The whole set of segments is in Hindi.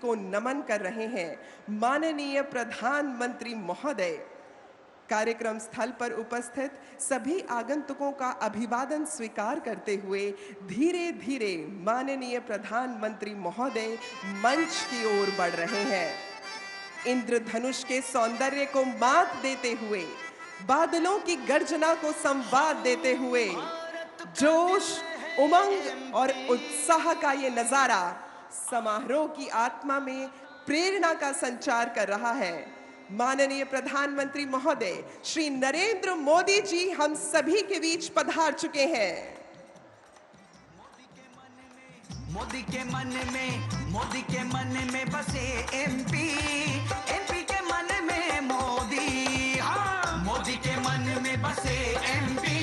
को नमन कर रहे हैं। माननीय प्रधानमंत्री महोदय, कार्यक्रम स्थल पर उपस्थित सभी आगंतुकों का अभिवादन स्वीकार करते हुए धीरे धीरे माननीय प्रधानमंत्री महोदय मंच की ओर बढ़ रहे हैं। इंद्रधनुष के सौंदर्य को मात देते हुए, बादलों की गर्जना को संवाद देते हुए, जोश, उमंग और उत्साह का ये नजारा समारोह की आत्मा में प्रेरणा का संचार कर रहा है। माननीय प्रधानमंत्री महोदय श्री नरेंद्र मोदी जी हम सभी के बीच पधार चुके हैं। मोदी के मन में बसे एमपी, एमपी के मन में मोदी। हाँ, मोदी के मन में बसे एमपी,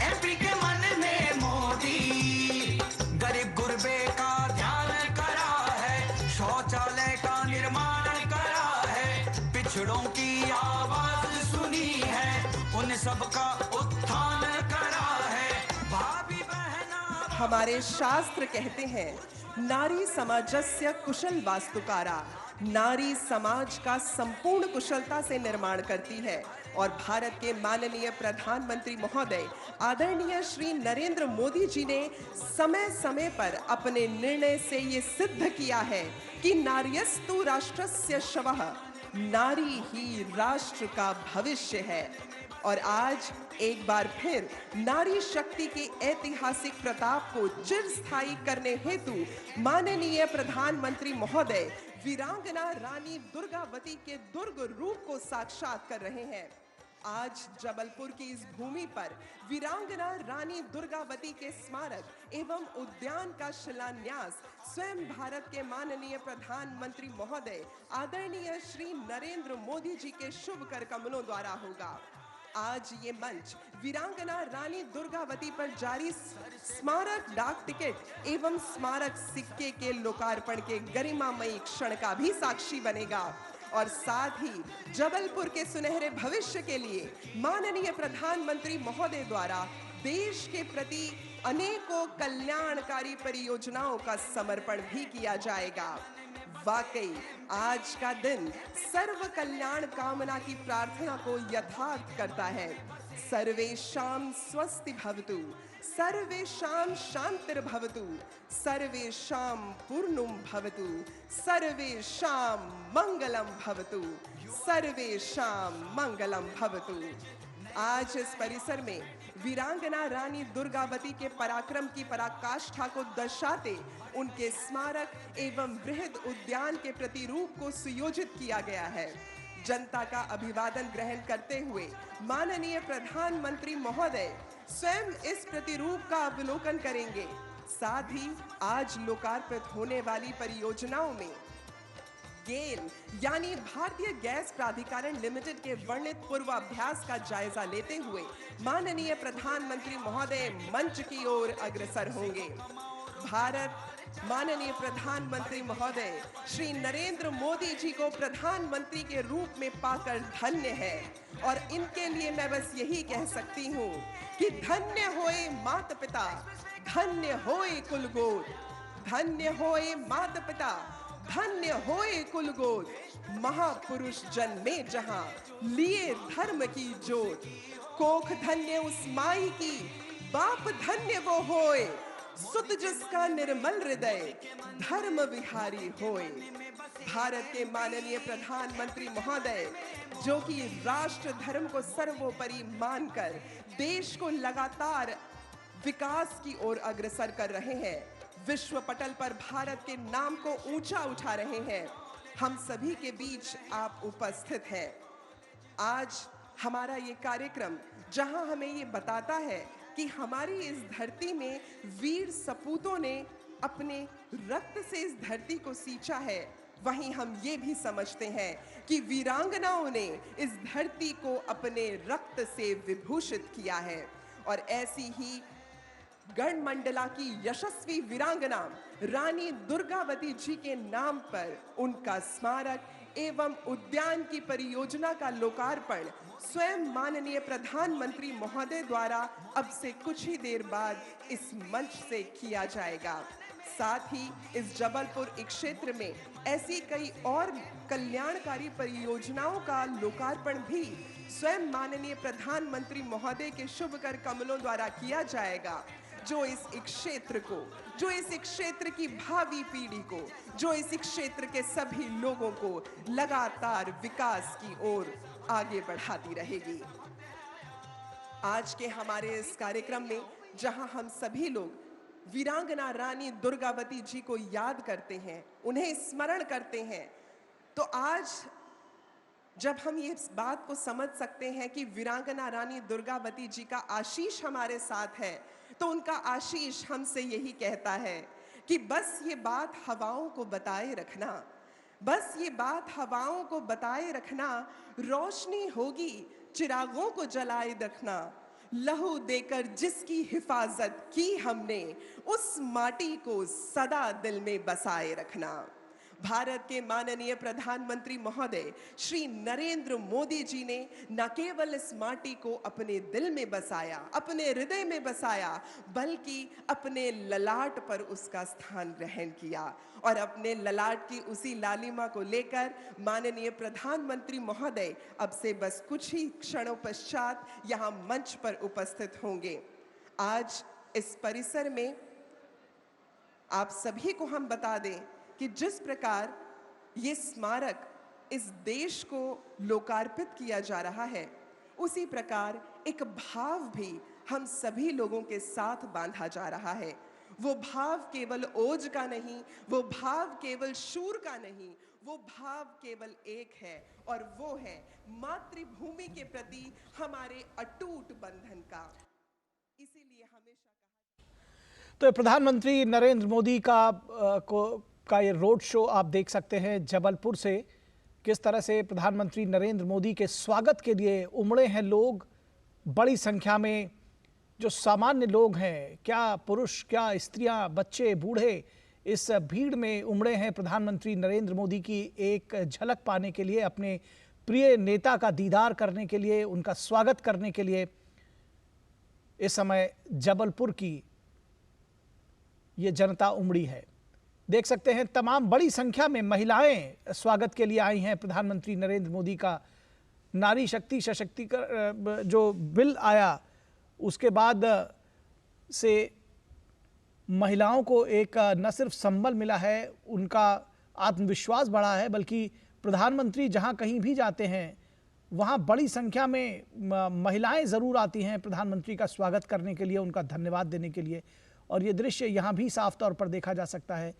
एमपी के मन में मोदी। गरीब गुरबे का ध्यान करा है, शौचालय का निर्माण करा है, पिछड़ों की आवाज सुनी है, उन सबका उत्थान करा है। भाभी बहना हमारे शास्त्र कहते हैं, नारी समाजस्य कुशल वास्तुकारा। नारी समाज का संपूर्ण कुशलता से निर्माण करती है और भारत के माननीय प्रधानमंत्री महोदय आदरणीय श्री नरेंद्र मोदी जी ने समय समय पर अपने निर्णय से ये सिद्ध किया है कि नार्यस्तु राष्ट्रस्य शवः, नारी ही राष्ट्र का भविष्य है। और आज एक बार फिर नारी शक्ति के ऐतिहासिक प्रताप को चिरस्थायी करने हेतु माननीय प्रधानमंत्री महोदय वीरांगना रानी दुर्गावती के दुर्ग रूप को साक्षात कर रहे हैं। आज जबलपुर की इस भूमि पर वीरांगना रानी दुर्गावती के स्मारक एवं उद्यान का शिलान्यास स्वयं भारत के माननीय प्रधानमंत्री महोदय आदरणीय श्री नरेंद्र मोदी जी के शुभ कर कमलों द्वारा होगा। आज ये मंच वीरांगना रानी दुर्गावती पर जारी स्मारक डाक टिकट एवं स्मारक सिक्के के लोकार्पण के गरिमामयी क्षण का भी साक्षी बनेगा और साथ ही जबलपुर के सुनहरे भविष्य के लिए माननीय प्रधानमंत्री महोदय द्वारा देश के प्रति अनेकों कल्याणकारी परियोजनाओं का समर्पण भी किया जाएगा। वाकई आज का दिन सर्व कल्याण कामना की प्रार्थना को यथार्थ करता है। सर्वेषां स्वस्ति भवतु, सर्वेषां शांतिर्भवतु, सर्वेषां पूर्णं भवतु, सर्वेषां मंगलम भवतु, सर्वेषां मंगलम भवतु। आज इस परिसर में वीरांगना रानी दुर्गावती के पराक्रम की पराकाष्ठा को दर्शाते उनके स्मारक एवं बृहद उद्यान के प्रतिरूप को सुयोजित किया गया है। जनता का अभिवादन ग्रहण करते हुए माननीय प्रधानमंत्री महोदय स्वयं इस प्रतिरूप का अवलोकन करेंगे। साथ ही आज लोकार्पित होने वाली परियोजनाओं में गेल यानी भारतीय गैस प्राधिकरण लिमिटेड के वर्णित पूर्वाभ्यास का जायजा लेते हुए माननीय प्रधानमंत्री महोदय मंच की ओर अग्रसर होंगे। भारत माननीय प्रधानमंत्री महोदय श्री नरेंद्र मोदी जी को प्रधानमंत्री के रूप में पाकर धन्य है और इनके लिए मैं बस यही कह सकती हूँ कि धन्य होए माता पिता, धन्य होए कुलगोद, धन्य होए माता पिता, धन्य होए कुलगोद। महापुरुष जन्मे जहां, लिए धर्म की जोत। कोख धन्य उस माई की, बाप धन्य वो होए, सुत जिसका निर्मल हृदय, धर्म विहारी होए। भारत के माननीय प्रधानमंत्री महोदय जो कि राष्ट्र धर्म को सर्वोपरि मानकर देश को लगातार विकास की ओर अग्रसर कर रहे हैं, विश्व पटल पर भारत के नाम को ऊंचा उठा रहे हैं, हम सभी के बीच आप उपस्थित हैं। आज हमारा ये कार्यक्रम जहां हमें ये बताता है कि हमारी इस धरती में वीर सपूतों ने अपने रक्त से इस धरती को सींचा है, वहीं हम ये भी समझते हैं कि वीरांगनाओं ने इस धरती को अपने रक्त से विभूषित किया है। और ऐसी ही गणमंडला की यशस्वी वीरांगना रानी दुर्गावती जी के नाम पर उनका स्मारक एवं उद्यान की परियोजना का लोकार्पण स्वयं माननीय प्रधानमंत्री महोदय द्वारा अब से कुछ ही देर बाद इस मंच से किया जाएगा। साथ ही इस जबलपुर क्षेत्र में ऐसी कई और कल्याणकारी परियोजनाओं का लोकार्पण भी स्वयं माननीय प्रधानमंत्री महोदय के शुभ कर कमलों द्वारा किया जाएगा, जो इस क्षेत्र को, जो इस क्षेत्र की भावी पीढ़ी को, जो इस क्षेत्र के सभी लोगों को लगातार विकास की ओर आगे बढ़ाती रहेगी। आज के हमारे इस कार्यक्रम में जहां हम सभी लोग वीरांगना रानी दुर्गावती जी को याद करते हैं, उन्हें स्मरण करते हैं, तो आज जब हम ये इस बात को समझ सकते हैं कि वीरांगना रानी दुर्गावती जी का आशीष हमारे साथ है, तो उनका आशीष हमसे यही कहता है कि बस ये बात हवाओं को बताए रखना, बस ये बात हवाओं को बताए रखना, रोशनी होगी चिरागों को जलाए रखना, लहू देकर जिसकी हिफाजत की हमने, उस माटी को सदा दिल में बसाए रखना। भारत के माननीय प्रधानमंत्री महोदय श्री नरेंद्र मोदी जी ने न केवल इस माटी को अपने दिल में बसाया, अपने हृदय में बसाया, बल्कि अपने ललाट पर उसका स्थान ग्रहण किया और अपने ललाट की उसी लालिमा को लेकर माननीय प्रधानमंत्री महोदय अब से बस कुछ ही क्षणों पश्चात यहाँ मंच पर उपस्थित होंगे। आज इस परिसर में आप सभी को हम बता दें कि जिस प्रकार ये स्मारक इस देश को लोकार्पित किया जा रहा है, उसी प्रकार एक भाव भी हम सभी लोगों के साथ बांधा जा रहा है। वो भाव केवल ओज का नहीं, वो भाव केवल शूर का नहीं, वो भाव केवल एक है और वो है मातृभूमि के प्रति हमारे अटूट बंधन का। इसीलिए हमेशा तो प्रधानमंत्री नरेंद्र मोदी का ये रोड शो आप देख सकते हैं जबलपुर से, किस तरह से प्रधानमंत्री नरेंद्र मोदी के स्वागत के लिए उमड़े हैं लोग बड़ी संख्या में। जो सामान्य लोग हैं, क्या पुरुष, क्या स्त्रियां, बच्चे, बूढ़े, इस भीड़ में उमड़े हैं प्रधानमंत्री नरेंद्र मोदी की एक झलक पाने के लिए, अपने प्रिय नेता का दीदार करने के लिए, उनका स्वागत करने के लिए। इस समय जबलपुर की ये जनता उमड़ी है। देख सकते हैं तमाम बड़ी संख्या में महिलाएं स्वागत के लिए आई हैं प्रधानमंत्री नरेंद्र मोदी का। नारी शक्ति सशक्तिकरण जो बिल आया, उसके बाद से महिलाओं को एक न सिर्फ संबल मिला है, उनका आत्मविश्वास बढ़ा है, बल्कि प्रधानमंत्री जहां कहीं भी जाते हैं वहां बड़ी संख्या में महिलाएं ज़रूर आती हैं प्रधानमंत्री का स्वागत करने के लिए, उनका धन्यवाद देने के लिए। और ये दृश्य यहां भी साफ तौर पर देखा जा सकता है।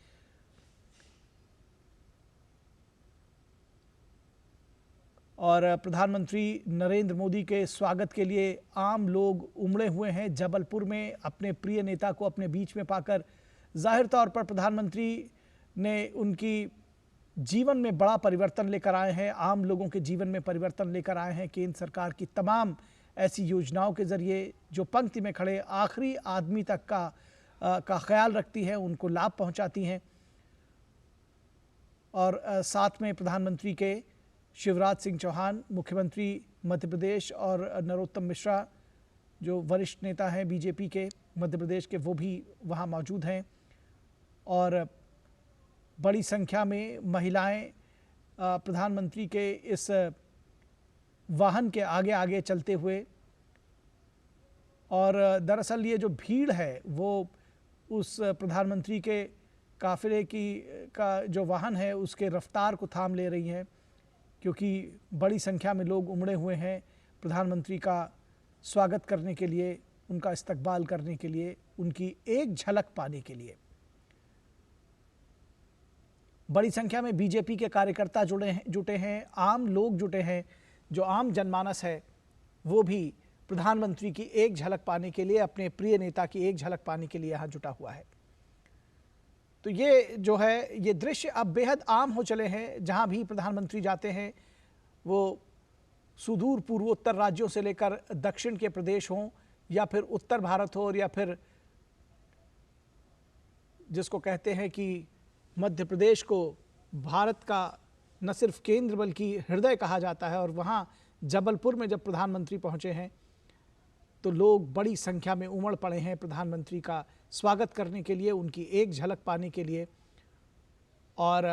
और प्रधानमंत्री नरेंद्र मोदी के स्वागत के लिए आम लोग उमड़े हुए हैं जबलपुर में, अपने प्रिय नेता को अपने बीच में पाकर। जाहिर तौर पर प्रधानमंत्री ने उनकी जीवन में बड़ा परिवर्तन लेकर आए हैं, आम लोगों के जीवन में परिवर्तन लेकर आए हैं। केंद्र सरकार की तमाम ऐसी योजनाओं के जरिए जो पंक्ति में खड़े आखिरी आदमी तक का ख्याल रखती हैं, उनको लाभ पहुंचाती हैं। और साथ में प्रधानमंत्री के शिवराज सिंह चौहान, मुख्यमंत्री मध्य प्रदेश, और नरोत्तम मिश्रा जो वरिष्ठ नेता हैं बीजेपी के मध्य प्रदेश के, वो भी वहाँ मौजूद हैं। और बड़ी संख्या में महिलाएं प्रधानमंत्री के इस वाहन के आगे आगे चलते हुए, और दरअसल ये जो भीड़ है वो उस प्रधानमंत्री के काफिले का जो वाहन है उसके रफ्तार को थाम ले रही हैं, क्योंकि बड़ी संख्या में लोग उमड़े हुए हैं प्रधानमंत्री का स्वागत करने के लिए, उनका इस्तकबाल करने के लिए, उनकी एक झलक पाने के लिए। बड़ी संख्या में बीजेपी के कार्यकर्ता जुटे हैं, आम लोग जुटे हैं, जो आम जनमानस है वो भी प्रधानमंत्री की एक झलक पाने के लिए, अपने प्रिय नेता की एक झलक पाने के लिए यहाँ जुटा हुआ है। तो ये जो है ये दृश्य अब बेहद आम हो चले हैं। जहाँ भी प्रधानमंत्री जाते हैं वो सुदूर पूर्वोत्तर राज्यों से लेकर दक्षिण के प्रदेश हों, या फिर उत्तर भारत हो, या फिर जिसको कहते हैं कि मध्य प्रदेश को भारत का न सिर्फ केंद्र बल्कि हृदय कहा जाता है। और वहाँ जबलपुर में जब प्रधानमंत्री पहुँचे हैं तो लोग बड़ी संख्या में उमड़ पड़े हैं प्रधानमंत्री का स्वागत करने के लिए, उनकी एक झलक पाने के लिए, और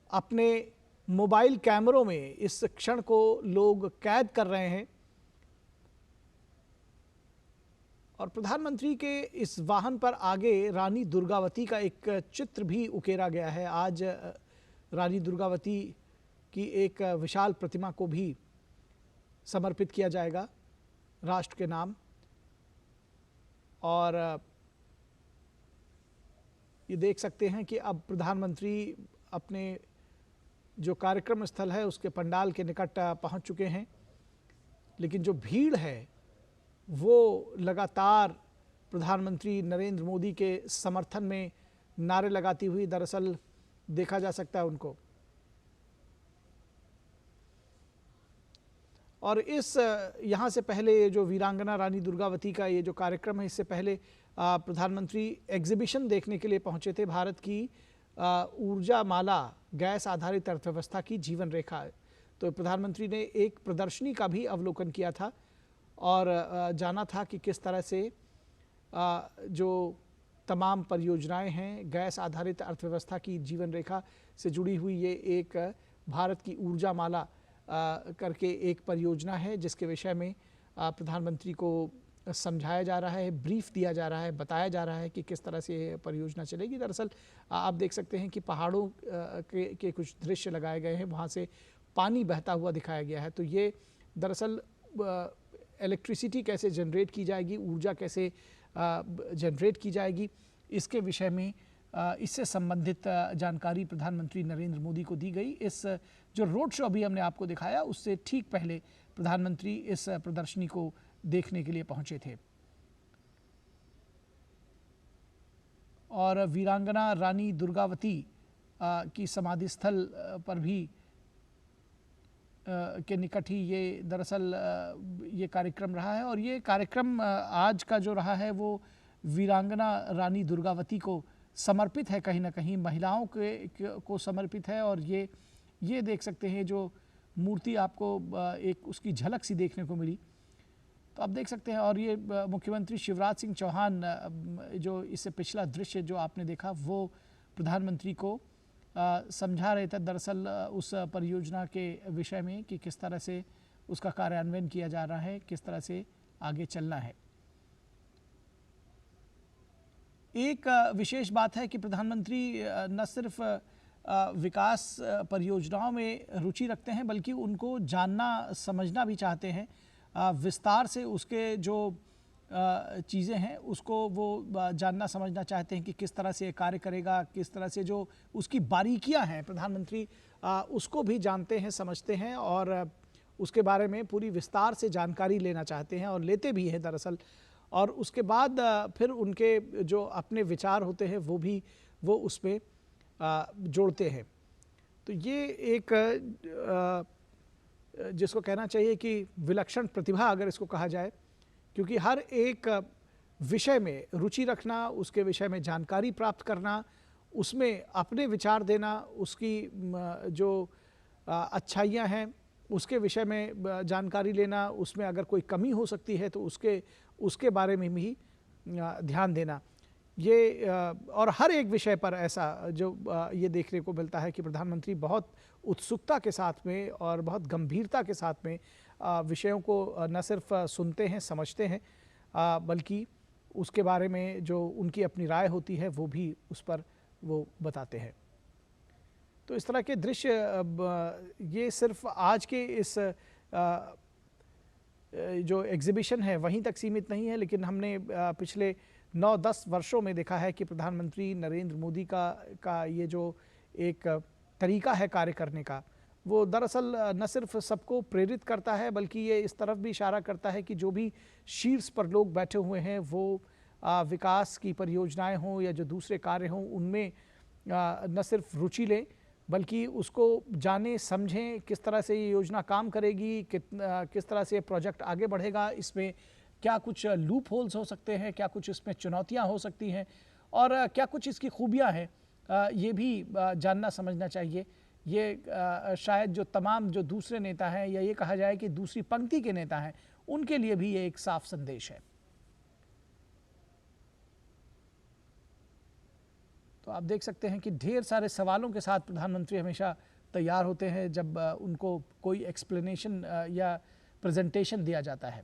अपने मोबाइल कैमरों में इस क्षण को लोग कैद कर रहे हैं। और प्रधानमंत्री के इस वाहन पर आगे रानी दुर्गावती का एक चित्र भी उकेरा गया है। आज रानी दुर्गावती की एक विशाल प्रतिमा को भी समर्पित किया जाएगा राष्ट्र के नाम। और ये देख सकते हैं कि अब प्रधानमंत्री अपने जो कार्यक्रम स्थल है उसके पंडाल के निकट पहुंच चुके हैं, लेकिन जो भीड़ है वो लगातार प्रधानमंत्री नरेंद्र मोदी के समर्थन में नारे लगाती हुई दरअसल देखा जा सकता है उनको। और इस यहाँ से पहले जो वीरांगना रानी दुर्गावती का ये जो कार्यक्रम है, इससे पहले प्रधानमंत्री एग्जीबिशन देखने के लिए पहुँचे थे, भारत की ऊर्जा माला गैस आधारित अर्थव्यवस्था की जीवन रेखा। तो प्रधानमंत्री ने एक प्रदर्शनी का भी अवलोकन किया था और जाना था कि किस तरह से जो तमाम परियोजनाएं हैं गैस आधारित अर्थव्यवस्था की जीवन रेखा से जुड़ी हुई, ये एक भारत की ऊर्जा माला करके एक परियोजना है जिसके विषय में प्रधानमंत्री को समझाया जा रहा है, ब्रीफ दिया जा रहा है, बताया जा रहा है कि किस तरह से ये परियोजना चलेगी। दरअसल आप देख सकते हैं कि पहाड़ों के कुछ दृश्य लगाए गए हैं, वहाँ से पानी बहता हुआ दिखाया गया है। तो ये दरअसल इलेक्ट्रिसिटी कैसे जनरेट की जाएगी, ऊर्जा कैसे जनरेट की जाएगी, इसके विषय में इससे संबंधित जानकारी प्रधानमंत्री नरेंद्र मोदी को दी गई। इस जो रोड शो अभी हमने आपको दिखाया उससे ठीक पहले प्रधानमंत्री इस प्रदर्शनी को देखने के लिए पहुंचे थे। और वीरांगना रानी दुर्गावती की समाधि स्थल पर भी के निकट ही ये दरअसल ये कार्यक्रम रहा है। और ये कार्यक्रम आज का जो रहा है वो वीरांगना रानी दुर्गावती को समर्पित है, कहीं ना कहीं महिलाओं को समर्पित है। और ये देख सकते हैं जो मूर्ति आपको एक उसकी झलक सी देखने को मिली, तो आप देख सकते हैं। और ये मुख्यमंत्री शिवराज सिंह चौहान जो इससे पिछला दृश्य जो आपने देखा वो प्रधानमंत्री को समझा रहे थे दरअसल उस परियोजना के विषय में कि किस तरह से उसका कार्यान्वयन किया जा रहा है, किस तरह से आगे चलना है। एक विशेष बात है कि प्रधानमंत्री न सिर्फ विकास परियोजनाओं में रुचि रखते हैं बल्कि उनको जानना समझना भी चाहते हैं, विस्तार से उसके जो चीज़ें हैं उसको वो जानना समझना चाहते हैं कि किस तरह से कार्य करेगा, किस तरह से जो उसकी बारीकियां हैं प्रधानमंत्री उसको भी जानते हैं, समझते हैं और उसके बारे में पूरी विस्तार से जानकारी लेना चाहते हैं और लेते भी हैं दरअसल। और उसके बाद फिर उनके जो अपने विचार होते हैं वो उसमें जोड़ते हैं। तो ये एक जिसको कहना चाहिए कि विलक्षण प्रतिभा अगर इसको कहा जाए, क्योंकि हर एक विषय में रुचि रखना, उसके विषय में जानकारी प्राप्त करना, उसमें अपने विचार देना, उसकी जो अच्छाइयाँ हैं उसके विषय में जानकारी लेना, उसमें अगर कोई कमी हो सकती है तो उसके बारे में भी ध्यान देना, ये और हर एक विषय पर ऐसा जो ये देखने को मिलता है कि प्रधानमंत्री बहुत उत्सुकता के साथ में और बहुत गंभीरता के साथ में विषयों को न सिर्फ सुनते हैं, समझते हैं, बल्कि उसके बारे में जो उनकी अपनी राय होती है वो भी उस पर वो बताते हैं। तो इस तरह के दृश्य ये सिर्फ आज के इस जो एग्जीबिशन है वहीं तक सीमित नहीं है, लेकिन हमने पिछले 9-10 वर्षों में देखा है कि प्रधानमंत्री नरेंद्र मोदी का ये जो एक तरीका है कार्य करने का, वो दरअसल न सिर्फ सबको प्रेरित करता है बल्कि ये इस तरफ भी इशारा करता है कि जो भी शीर्ष पर लोग बैठे हुए हैं वो विकास की परियोजनाएं हों या जो दूसरे कार्य हों उनमें न सिर्फ रुचि लें बल्कि उसको जाने समझें, किस तरह से ये योजना काम करेगी, किस तरह से प्रोजेक्ट आगे बढ़ेगा, इसमें क्या कुछ लूप होल्स हो सकते हैं, क्या कुछ इसमें चुनौतियां हो सकती हैं और क्या कुछ इसकी खूबियां हैं, ये भी जानना समझना चाहिए। ये शायद जो तमाम जो दूसरे नेता हैं या ये कहा जाए कि दूसरी पंक्ति के नेता हैं उनके लिए भी ये एक साफ संदेश है। तो आप देख सकते हैं कि ढेर सारे सवालों के साथ प्रधानमंत्री हमेशा तैयार होते हैं जब उनको कोई एक्सप्लेनेशन या प्रेजेंटेशन दिया जाता है।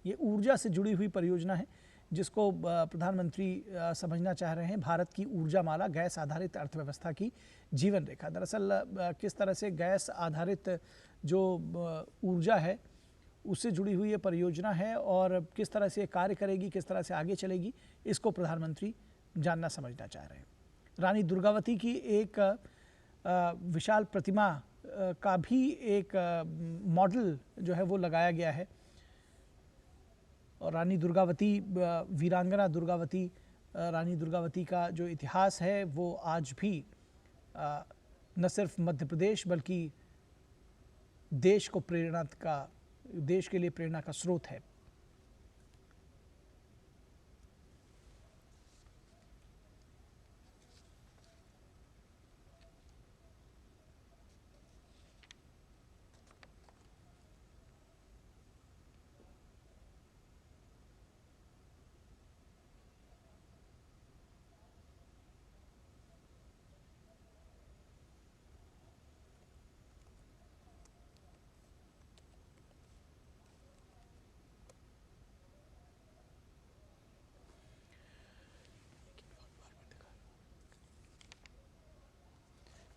ये ऊर्जा से जुड़ी हुई परियोजना है जिसको प्रधानमंत्री समझना चाह रहे हैं भारत की ऊर्जा माला, गैस आधारित अर्थव्यवस्था की जीवन रेखा। दरअसल किस तरह से गैस आधारित जो ऊर्जा है उससे जुड़ी हुई ये परियोजना है और किस तरह से कार्य करेगी, किस तरह से आगे चलेगी, इसको प्रधानमंत्री जानना समझना चाह रहे हैं। रानी दुर्गावती की एक विशाल प्रतिमा का भी एक मॉडल जो है वो लगाया गया है और रानी दुर्गावती, वीरांगना दुर्गावती, रानी दुर्गावती का जो इतिहास है वो आज भी न सिर्फ मध्य प्रदेश बल्कि देश के लिए प्रेरणा का स्रोत है।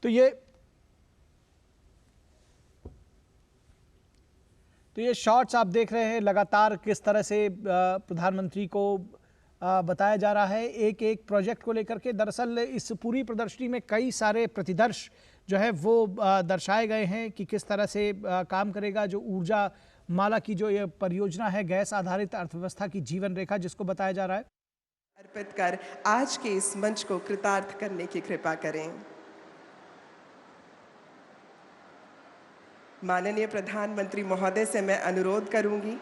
तो ये शॉट्स आप देख रहे हैं लगातार किस तरह से प्रधानमंत्री को बताया जा रहा है एक एक प्रोजेक्ट को लेकर के। दरअसल इस पूरी प्रदर्शनी में कई सारे प्रतिदर्श जो है वो दर्शाए गए हैं कि किस तरह से काम करेगा जो ऊर्जा माला की जो ये परियोजना है, गैस आधारित अर्थव्यवस्था की जीवन रेखा जिसको बताया जा रहा है। अर्पित कर आज के इस मंच को कृतार्थ करने की कृपा करें। माननीय प्रधानमंत्री महोदय से मैं अनुरोध करूंगी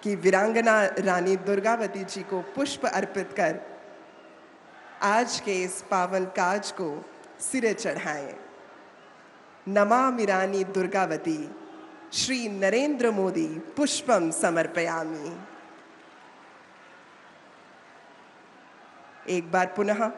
कि वीरांगना रानी दुर्गावती जी को पुष्प अर्पित कर आज के इस पावन काज को सिरे चढ़ाएं। नमामि रानी दुर्गावती, श्री नरेंद्र मोदी पुष्पम समर्पयामि। एक बार पुनः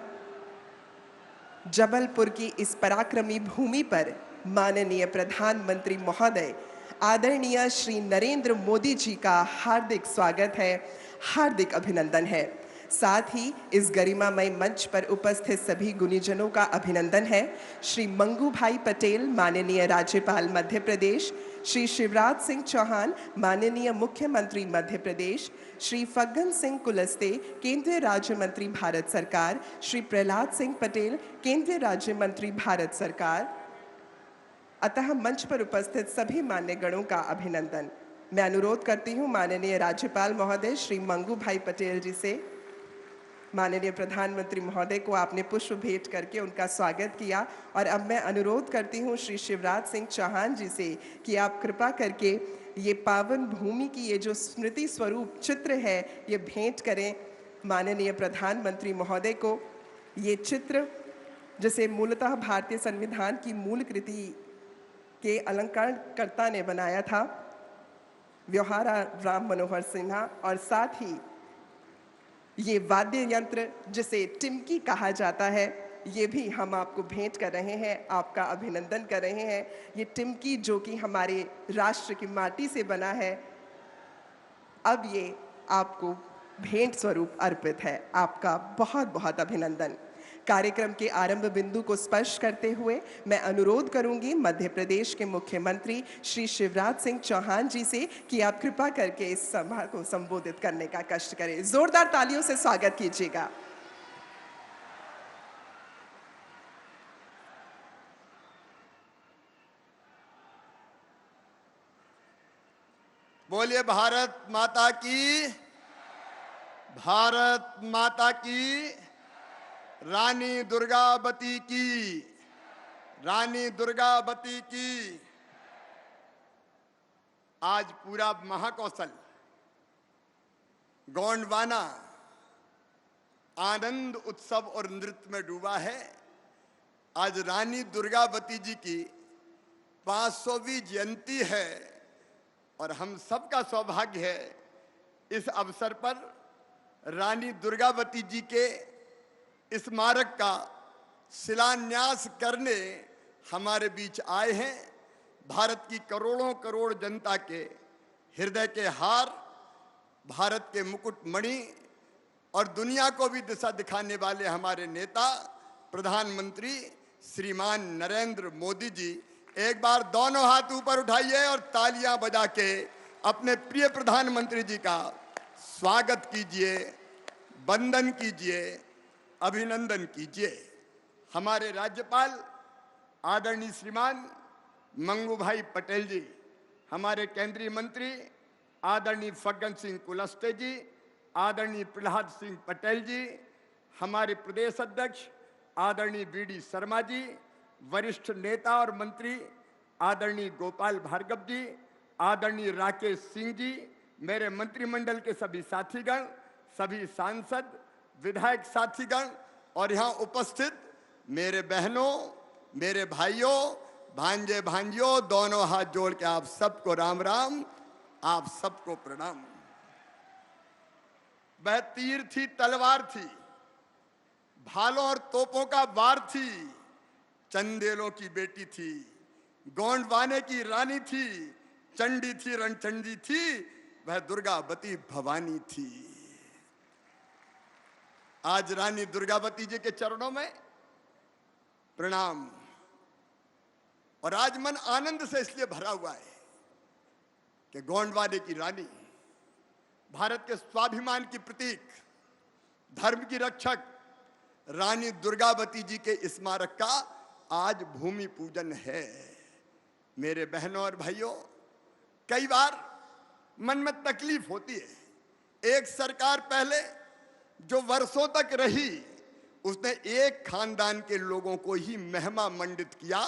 जबलपुर की इस पराक्रमी भूमि पर माननीय प्रधानमंत्री महोदय आदरणीय श्री नरेंद्र मोदी जी का हार्दिक स्वागत है, हार्दिक अभिनंदन है। साथ ही इस गरिमामय मंच पर उपस्थित सभी गुणीजनों का अभिनंदन है। श्री मंगू भाई पटेल माननीय राज्यपाल मध्य प्रदेश, श्री शिवराज सिंह चौहान माननीय मुख्यमंत्री मध्य प्रदेश, श्री फग्गन सिंह कुलस्ते केंद्रीय राज्य मंत्री भारत सरकार, श्री प्रहलाद सिंह पटेल केंद्रीय राज्य मंत्री भारत सरकार, अतः मंच पर उपस्थित सभी मान्यगणों का अभिनंदन। मैं अनुरोध करती हूँ माननीय राज्यपाल महोदय श्री मंगू भाई पटेल जी से, माननीय प्रधानमंत्री महोदय को आपने पुष्प भेंट करके उनका स्वागत किया और अब मैं अनुरोध करती हूँ श्री शिवराज सिंह चौहान जी से कि आप कृपा करके ये पावन भूमि की ये जो स्मृति स्वरूप चित्र है ये भेंट करें माननीय प्रधानमंत्री महोदय को। ये चित्र जिसे मूलतः भारतीय संविधान की मूल कृति के अलंकरणकर्ता ने बनाया था, व्यवहारा राम मनोहर सिन्हा, और साथ ही ये वाद्य यंत्र जिसे टिमकी कहा जाता है ये भी हम आपको भेंट कर रहे हैं, आपका अभिनंदन कर रहे हैं। ये टिमकी जो कि हमारे राष्ट्र की माटी से बना है, अब ये आपको भेंट स्वरूप अर्पित है। आपका बहुत बहुत अभिनंदन। कार्यक्रम के आरंभ बिंदु को स्पर्श करते हुए मैं अनुरोध करूंगी मध्य प्रदेश के मुख्यमंत्री श्री शिवराज सिंह चौहान जी से कि आप कृपा करके इस सभा को संबोधित करने का कष्ट करें। जोरदार तालियों से स्वागत कीजिएगा। बोलिए भारत माता की, भारत माता की, रानी दुर्गावती की, रानी दुर्गावती की। आज पूरा महाकौशल गोंडवाना आनंद उत्सव और नृत्य में डूबा है। आज रानी दुर्गावती जी की 500वीं जयंती है और हम सबका सौभाग्य है इस अवसर पर रानी दुर्गावती जी के स्मारक का शिलान्यास करने हमारे बीच आए हैं। भारत की करोड़ों करोड़ जनता के हृदय के हार, भारत के मुकुटमणि और दुनिया को भी दिशा दिखाने वाले हमारे नेता प्रधानमंत्री श्रीमान नरेंद्र मोदी जी, एक बार दोनों हाथ ऊपर उठाइए और तालियां बजा के अपने प्रिय प्रधानमंत्री जी का स्वागत कीजिए, वंदन कीजिए, अभिनंदन कीजिए। हमारे राज्यपाल आदरणीय श्रीमान मंगू भाई पटेल जी, हमारे केंद्रीय मंत्री आदरणीय फग्गन सिंह कुलस्ते जी, आदरणीय प्रहलाद सिंह पटेल जी, हमारे प्रदेश अध्यक्ष आदरणीय बीडी शर्मा जी, वरिष्ठ नेता और मंत्री आदरणीय गोपाल भार्गव जी, आदरणीय राकेश सिंह जी, मेरे मंत्रिमंडल के सभी साथीगण, सभी सांसद, विधायक साथीगण और यहाँ उपस्थित मेरे बहनों, मेरे भाइयों, भांजे भांजियों, दोनों हाथ जोड़ के आप सबको राम राम, आप सबको प्रणाम। वह तीर थी, तलवार थी, भालों और तोपों का वार थी, चंदेलों की बेटी थी, गोंडवाने की रानी थी, चंडी थी, रणचंडी थी, वह दुर्गावती भवानी थी। आज रानी दुर्गावती जी के चरणों में प्रणाम। और आज मन आनंद से इसलिए भरा हुआ है कि गोंडवाने की रानी, भारत के स्वाभिमान की प्रतीक, धर्म की रक्षक रानी दुर्गावती जी के स्मारक का आज भूमि पूजन है। मेरे बहनों और भाइयों, कई बार मन में तकलीफ होती है। एक सरकार पहले जो वर्षों तक रही, उसने एक खानदान के लोगों को ही महिमा मंडित किया।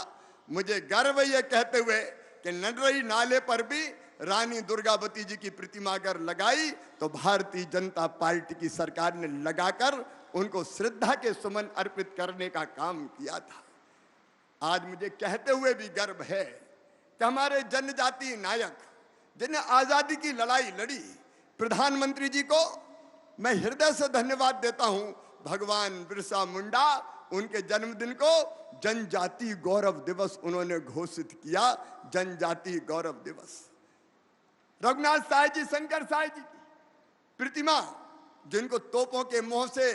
मुझे गर्व है ये कहते हुए कि नडरई नाले पर भी रानी दुर्गावती जी की प्रतिमा अगर लगाई तो भारतीय जनता पार्टी की सरकार ने लगाकर उनको श्रद्धा के सुमन अर्पित करने का काम किया था। आज मुझे कहते हुए भी गर्व है कि हमारे जनजातीय नायक जिन्हें आजादी की लड़ाई लड़ी, प्रधानमंत्री जी को मैं हृदय से धन्यवाद देता हूं। भगवान बिरसा मुंडा, उनके जन्मदिन को जनजातीय गौरव दिवस उन्होंने घोषित किया, जनजातीय गौरव दिवस। रघुनाथ साहब जी, शंकर साहब जी की प्रतिमा, जिनको तोपों के मुंह से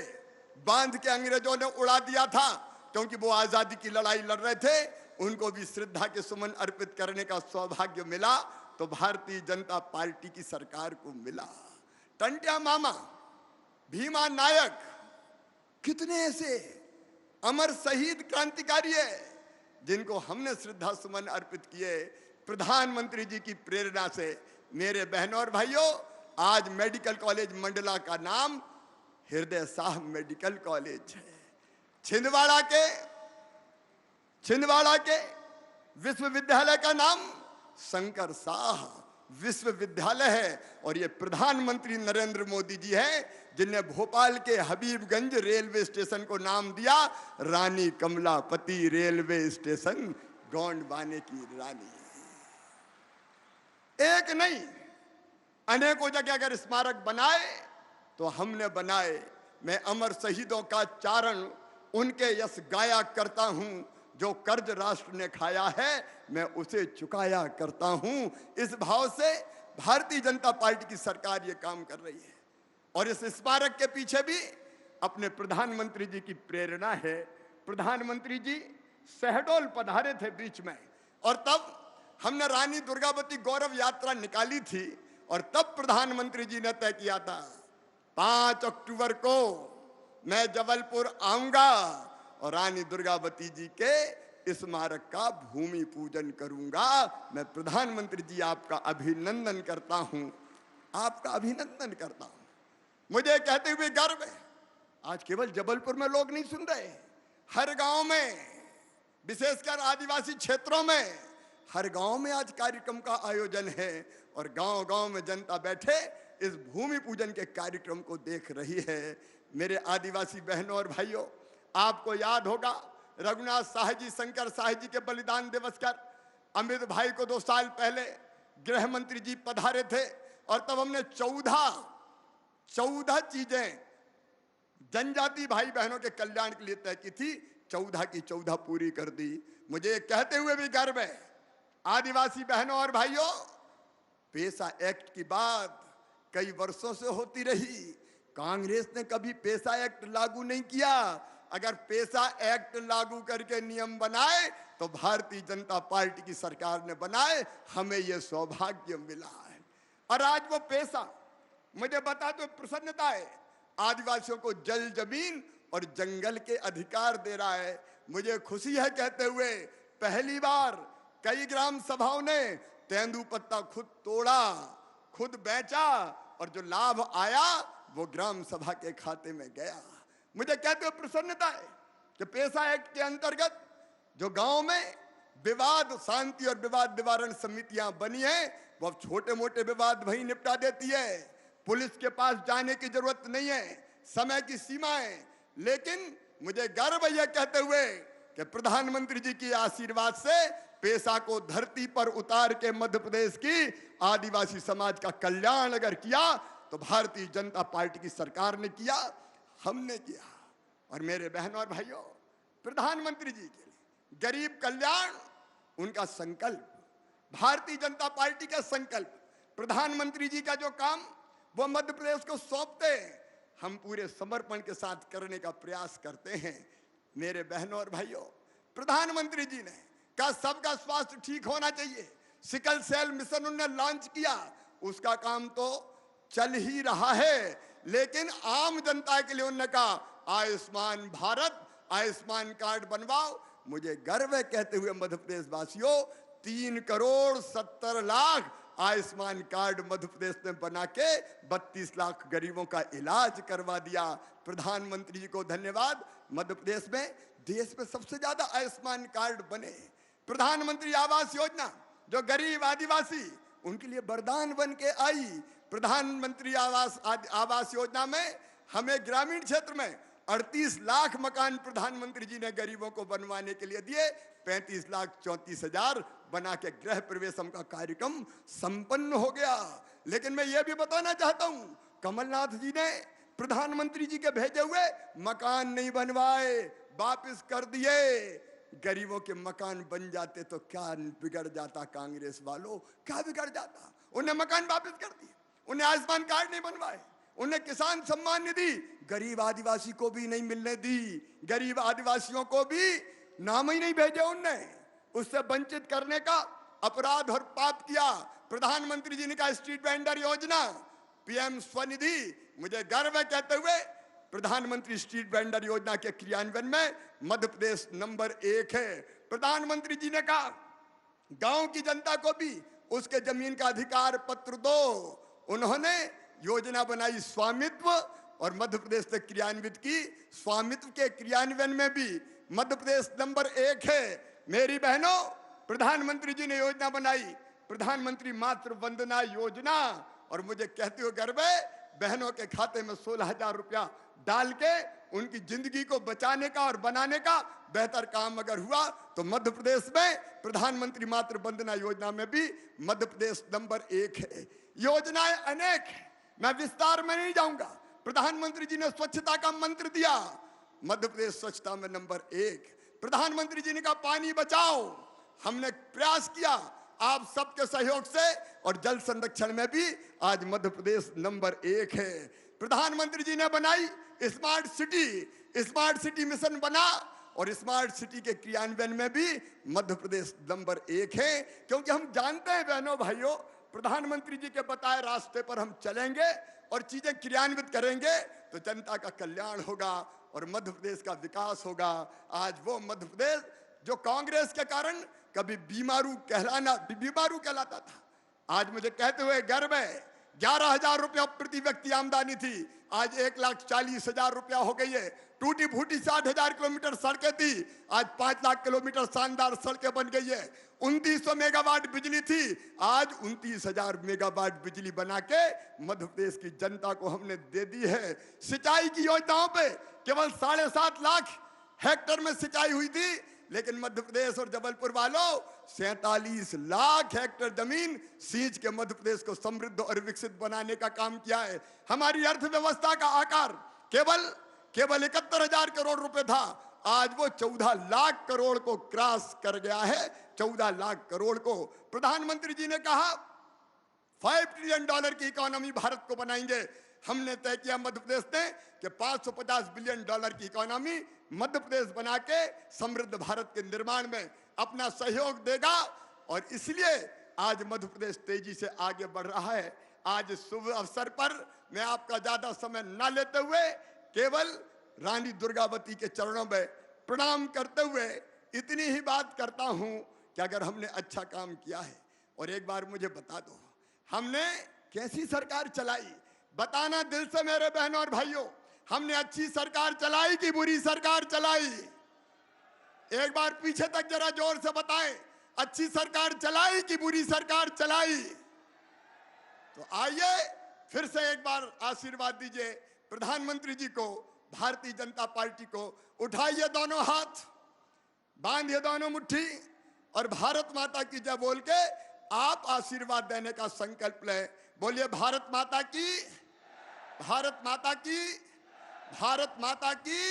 बांध के अंग्रेजों ने उड़ा दिया था क्योंकि वो आजादी की लड़ाई लड़ रहे थे, उनको भी श्रद्धा के सुमन अर्पित करने का सौभाग्य मिला तो भारतीय जनता पार्टी की सरकार को मिला। टंटिया मामा, भीमा नायक, कितने ऐसे अमर शहीद क्रांतिकारी है जिनको हमने श्रद्धा सुमन अर्पित किए प्रधानमंत्री जी की प्रेरणा से। मेरे बहनों और भाइयों, आज मेडिकल कॉलेज मंडला का नाम हृदय शाह मेडिकल कॉलेज है। छिंदवाड़ा के विश्वविद्यालय का नाम शंकर शाह विश्वविद्यालय है। और ये प्रधानमंत्री नरेंद्र मोदी जी हैं जिन्हें भोपाल के हबीबगंज रेलवे स्टेशन को नाम दिया रानी कमलापति रेलवे स्टेशन, गोंडवाने की रानी। एक नहीं, अनेकों जगह अगर स्मारक बनाए तो हमने बनाए। मैं अमर शहीदों का चारण उनके यश गाया करता हूं, जो कर्ज राष्ट्र ने खाया है मैं उसे चुकाया करता हूं। इस भाव से भारतीय जनता पार्टी की सरकार ये काम कर रही है। और इस स्मारक के पीछे भी अपने प्रधानमंत्री जी की प्रेरणा है। प्रधानमंत्री जी शहडोल पधारे थे बीच में, और तब हमने रानी दुर्गावती गौरव यात्रा निकाली थी, और तब प्रधानमंत्री जी ने तय किया था 5 अक्टूबर को मैं जबलपुर आऊंगा और रानी दुर्गावती जी के स्मारक का भूमि पूजन करूंगा। मैं प्रधानमंत्री जी आपका अभिनंदन करता हूं, आपका अभिनंदन करता हूं। मुझे कहते हुए गर्व है, आज केवल जबलपुर में लोग नहीं सुन रहे, हर गांव में, विशेषकर आदिवासी क्षेत्रों में, हर गांव में आज कार्यक्रम का आयोजन है और गांव-गांव में जनता बैठे इस भूमि पूजन के कार्यक्रम को देख रही है। मेरे आदिवासी बहनों और भाइयों, आपको याद होगा रघुनाथ साहब जी, शंकर साहब जी के बलिदान दिवस पर अमित भाई को 2 साल पहले गृह मंत्री जी पधारे थे, और तब हमने 14 14 चीजें जनजाति भाई बहनों के कल्याण के लिए तय की थी, 14 की 14 पूरी कर दी। मुझे कहते हुए भी गर्व है, आदिवासी बहनों और भाइयों, पेसा एक्ट की बात कई वर्षों से होती रही, कांग्रेस ने कभी पेसा एक्ट लागू नहीं किया। अगर पेसा एक्ट लागू करके नियम बनाए तो भारतीय जनता पार्टी की सरकार ने बनाए, हमें यह सौभाग्य मिला है। और आज वो पेसा मुझे बता दो प्रसन्नता है, आदिवासियों को जल, जमीन और जंगल के अधिकार दे रहा है। मुझे खुशी है कहते हुए पहली बार कई ग्राम सभाओं ने तेंदुपत्ता खुद तोड़ा, खुद बेचा और जो लाभ आया वो ग्राम सभा के खाते में गया। मुझे कहते हुए प्रसन्नता है कि पेसा एक्ट के अंतर्गत जो गांव में विवाद शांति और विवाद निवारण समितियां बनी हैं, वो अब छोटे मोटे विवाद वहीं निपटा देती है। पुलिस के पास जाने की जरूरत नहीं है, समय की सीमा है। लेकिन मुझे गर्व है कहते हुए कि प्रधानमंत्री जी की आशीर्वाद से पेशा को धरती पर उतार के मध्य प्रदेश की आदिवासी समाज का कल्याण अगर किया तो भारतीय जनता पार्टी की सरकार ने किया, हमने किया। और मेरे बहनों और भाइयों, प्रधानमंत्री जी के लिए गरीब कल्याण उनका संकल्प, भारतीय जनता पार्टी का संकल्प, प्रधानमंत्री जी का जो काम वो मध्य प्रदेश को सौंपते हैं, हम पूरे समर्पण के साथ करने का प्रयास करते हैं। मेरे बहनों और भाइयों, प्रधानमंत्री जी ने कहा सबका स्वास्थ्य ठीक होना चाहिए, सिकल सेल मिशन उन्होंने लॉन्च किया, उसका काम तो चल ही रहा है। लेकिन आम जनता के लिए उन्होंने कहा आयुष्मान भारत, आयुष्मान कार्ड बनवाओ। मुझे गर्व है कहते हुए मध्य प्रदेश वासियों, 3,70,00,000 आयुष्मान कार्ड मध्य प्रदेश ने बना के 32 लाख गरीबों का इलाज करवा दिया। प्रधानमंत्री जी को धन्यवाद। मध्य प्रदेश में देश में सबसे ज्यादा आयुष्मान कार्ड बने। प्रधानमंत्री आवास योजना जो गरीब आदिवासी उनके लिए वरदान बन के आई। प्रधानमंत्री आवास योजना में हमें ग्रामीण क्षेत्र में 38 लाख मकान प्रधानमंत्री जी ने गरीबों को बनवाने के लिए दिए। 35,34,000 बना के गृह प्रवेशम का कार्यक्रम संपन्न हो गया। लेकिन मैं ये भी बताना चाहता हूं, कमलनाथ जी ने प्रधानमंत्री जी के भेजे हुए मकान नहीं बनवाए, वापस कर दिए। गरीबों के मकान बन जाते तो क्या बिगड़ जाता कांग्रेस वालों, क्या बिगड़ जाता। उन्हें मकान वापस कर दिए, उन्हें आयुष्मान कार्ड नहीं बनवाए, उन्हें किसान सम्मान निधि गरीब आदिवासी को भी नहीं मिलने दी, गरीब आदिवासियों को भी नाम ही नहीं भेजे उनने। उससे वंचित करने का अपराध और पाप किया। प्रधानमंत्री जी ने कहा स्ट्रीट वेंडर योजना, पीएम स्वनिधि, मुझे गर्व है कहते हुए प्रधानमंत्री स्ट्रीट वेंडर योजना के क्रियान्वयन में मध्य प्रदेश नंबर 1 है। प्रधानमंत्री जी ने कहा गांव की जनता को भी उसके जमीन का अधिकार पत्र दो। उन्होंने योजना बनाई स्वामित्व और मध्य प्रदेश ने क्रियान्वित की। स्वामित्व के क्रियान्वयन में भी मध्य प्रदेश नंबर 1 है। मेरी बहनों, प्रधानमंत्री जी ने योजना बनाई प्रधानमंत्री मातृ वंदना योजना, और मुझे कहते हुए गर्व है बहनों के खाते में 16,000 रुपया डाल के उनकी जिंदगी को बचाने का और बनाने का बेहतर काम अगर हुआ तो मध्य प्रदेश में प्रधानमंत्री मातृ वंदना योजना में भी मध्य प्रदेश नंबर 1 है। योजनाएं अनेक हैं, मैं विस्तार में नहीं जाऊंगा। प्रधानमंत्री जी ने स्वच्छता का मंत्र दिया, मध्य प्रदेश स्वच्छता में नंबर 1। प्रधानमंत्री जी ने कहा पानी बचाओ, हमने प्रयास किया आप सबके सहयोग से, और जल संरक्षण में भी आज मध्य प्रदेश नंबर 1 है। प्रधानमंत्री जी ने बनाई स्मार्ट सिटी मिशन बना, और स्मार्ट सिटी के क्रियान्वयन में भी मध्य प्रदेश नंबर 1 है। क्योंकि हम जानते हैं बहनों भाइयों, प्रधानमंत्री जी के बताए रास्ते पर हम चलेंगे और चीजें क्रियान्वित करेंगे तो जनता का कल्याण होगा और मध्य प्रदेश का विकास होगा। आज वो मध्य प्रदेश जो कांग्रेस के कारण कभी बीमारू कहलाता था, आज मुझे कहते हुए गर्व है 11,000 रुपया प्रति व्यक्ति आमदनी थी, आज 1,40,000 रुपया हो गई है। टूटी फूटी 60,000 किलोमीटर सड़कें थी, आज 5 लाख किलोमीटर शानदार सड़कें बन गई है। 2900 मेगावाट बिजली थी, आज 29,000 मेगावाट बिजली बना के मध्य प्रदेश की जनता को हमने दे दी है। सिंचाई की योजनाओं पे केवल 7.5 लाख हेक्टेयर में सिंचाई हुई थी, लेकिन मध्य प्रदेश और जबलपुर वालों 47 लाख हेक्टेयर जमीन सींच के मध्य प्रदेश को समृद्ध और विकसित बनाने का काम किया है। हमारी अर्थव्यवस्था का आकार केवल 71,000 करोड़ रुपए था, आज वो 14 लाख करोड़ को क्रॉस कर गया है। 14 लाख करोड़ को प्रधानमंत्री जी ने कहा $5 ट्रिलियन की इकोनॉमी भारत को बनाएंगे। हमने तय किया मध्य प्रदेश ने कि $550 बिलियन की इकोनॉमी मध्य प्रदेश बना के समृद्ध भारत के निर्माण में अपना सहयोग देगा। और इसलिए आज मध्य प्रदेश तेजी से आगे बढ़ रहा है। आज इस शुभ अवसर पर मैं आपका ज्यादा समय न लेते हुए केवल रानी दुर्गावती के चरणों में प्रणाम करते हुए इतनी ही बात करता हूं कि अगर हमने अच्छा काम किया है, और एक बार मुझे बता दो हमने कैसी सरकार चलाई, बताना दिल से मेरे बहनों और भाइयों, हमने अच्छी सरकार चलाई कि बुरी सरकार चलाई? एक बार पीछे तक जरा जोर से बताएं, अच्छी सरकार चलाई कि बुरी सरकार चलाई? तो आइए फिर से एक बार आशीर्वाद दीजिए प्रधानमंत्री जी को, भारतीय जनता पार्टी को। उठाइए दोनों हाथ, बांधिए दोनों मुट्ठी और भारत माता की जय बोल के आप आशीर्वाद देने का संकल्प लें। बोलिए भारत माता की, भारत माता की, भारत माता की,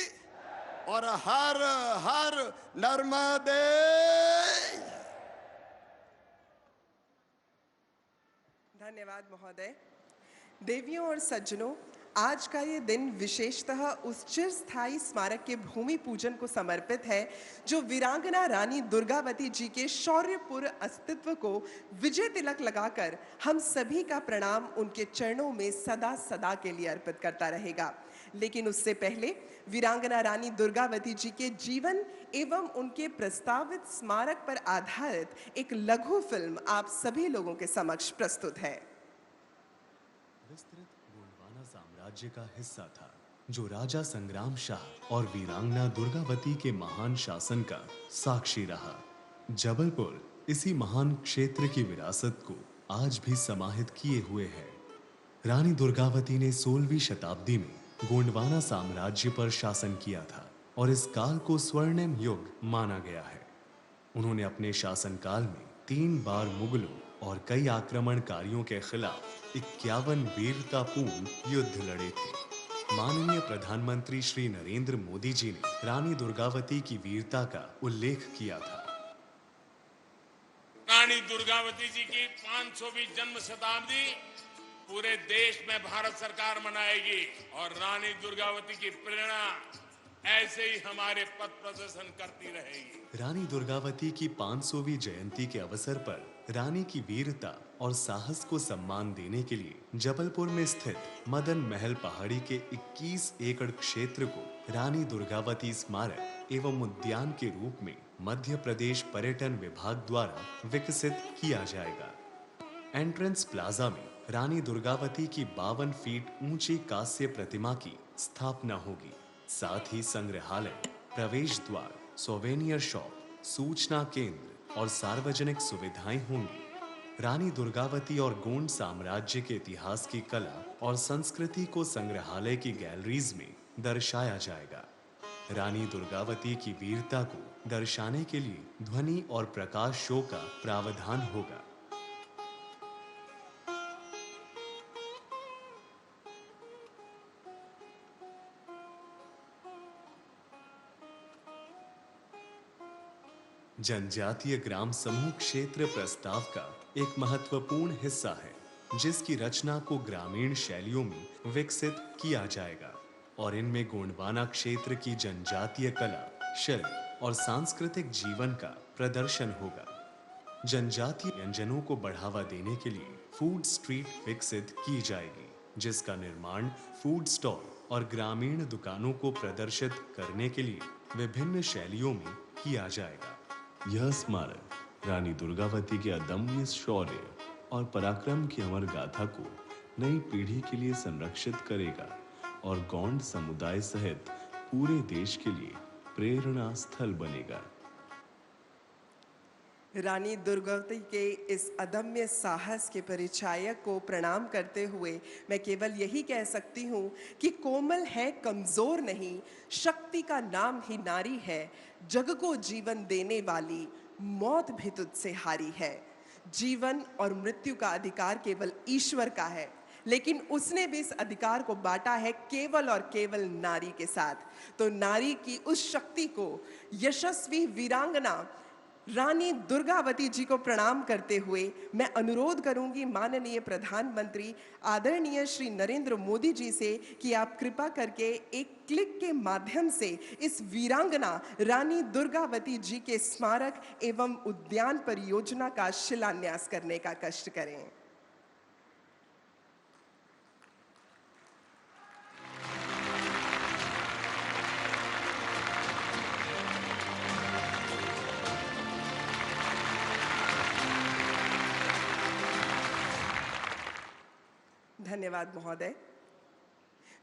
और हर हर नर्मदे। धन्यवाद महोदय। देवियों और सज्जनों, आज का ये दिन विशेषतः उस चिरस्थायी स्मारक के भूमि पूजन को समर्पित है जो वीरांगना रानी दुर्गावती जी के शौर्यपूर्ण अस्तित्व को विजय तिलक लगाकर हम सभी का प्रणाम उनके चरणों में सदा सदा के लिए अर्पित करता रहेगा। लेकिन उससे पहले वीरांगना रानी दुर्गावती जी के जीवन एवं उनके प्रस्तावित स्मारक पर आधारित एक लघु फिल्म आप सभी लोगों के समक्ष प्रस्तुत है। विस्तृत गोंडवाना साम्राज्य का हिस्सा था जो राजा संग्राम शाह और वीरांगना दुर्गावती के महान शासन का साक्षी रहा। जबलपुर इसी महान क्षेत्र की विरासत को आज भी समाहित किए हुए है। रानी दुर्गावती ने 16वीं शताब्दी में गोंडवाना साम्राज्य पर शासन किया था और इस काल को स्वर्णिम युग माना गया है। उन्होंने अपने शासनकाल में 3 बार मुगलों और कई आक्रमणकारियों के खिलाफ 51 वीरतापूर्ण युद्ध लड़े थे। माननीय प्रधानमंत्री श्री नरेंद्र मोदी जी ने रानी दुर्गावती की वीरता का उल्लेख किया था। रानी दुर्गावती जी की 500वीं जन्म शताब्दी पूरे देश में भारत सरकार मनाएगी और रानी दुर्गावती की प्रेरणा ऐसे ही हमारे पथ प्रदर्शन करती रहेगी। रानी दुर्गावती की 500वीं जयंती के अवसर पर रानी की वीरता और साहस को सम्मान देने के लिए जबलपुर में स्थित मदन महल पहाड़ी के 21 एकड़ क्षेत्र को रानी दुर्गावती स्मारक एवं उद्यान के रूप में मध्य प्रदेश पर्यटन विभाग द्वारा विकसित किया जाएगा। एंट्रेंस प्लाजा में रानी दुर्गावती की 52 फीट ऊंची कांस्य प्रतिमा की स्थापना होगी। साथ ही संग्रहालय, प्रवेश द्वार, सोवेनियर शॉप, सूचना केंद्र और सार्वजनिक सुविधाएं होंगी। रानी दुर्गावती और गोंड साम्राज्य के इतिहास की कला और संस्कृति को संग्रहालय की गैलरीज में दर्शाया जाएगा। रानी दुर्गावती की वीरता को दर्शाने के लिए ध्वनि और प्रकाश शो का प्रावधान होगा। जनजातीय ग्राम समूह क्षेत्र प्रस्ताव का एक महत्वपूर्ण हिस्सा है जिसकी रचना को ग्रामीण शैलियों में विकसित किया जाएगा और इनमें गोंडवाना क्षेत्र की जनजातीय कला, शिल्प और सांस्कृतिक जीवन का प्रदर्शन होगा। जनजातीय व्यंजनों को बढ़ावा देने के लिए फूड स्ट्रीट विकसित की जाएगी जिसका निर्माण फूड स्टॉल और ग्रामीण दुकानों को प्रदर्शित करने के लिए विभिन्न शैलियों में किया जाएगा। यह स्मारक रानी दुर्गावती के अदम्य शौर्य और पराक्रम की अमर गाथा को नई पीढ़ी के लिए संरक्षित करेगा और गोंड समुदाय सहित पूरे देश के लिए प्रेरणा स्थल बनेगा। रानी दुर्गावती के इस अदम्य साहस के परिचायक को प्रणाम करते हुए मैं केवल यही कह सकती हूँ कि कोमल है, कमजोर नहीं, शक्ति का नाम ही नारी है, जग को जीवन देने वाली, मौत भी तुझसे हारी है। जीवन और मृत्यु का अधिकार केवल ईश्वर का है, लेकिन उसने भी इस अधिकार को बांटा है केवल और केवल नारी के साथ। तो नारी की उस शक्ति को यशस्वी वीरांगना रानी दुर्गावती जी को प्रणाम करते हुए मैं अनुरोध करूंगी माननीय प्रधानमंत्री आदरणीय श्री नरेंद्र मोदी जी से कि आप कृपा करके एक क्लिक के माध्यम से इस वीरांगना रानी दुर्गावती जी के स्मारक एवं उद्यान परियोजना का शिलान्यास करने का कष्ट करें। धन्यवाद महोदय।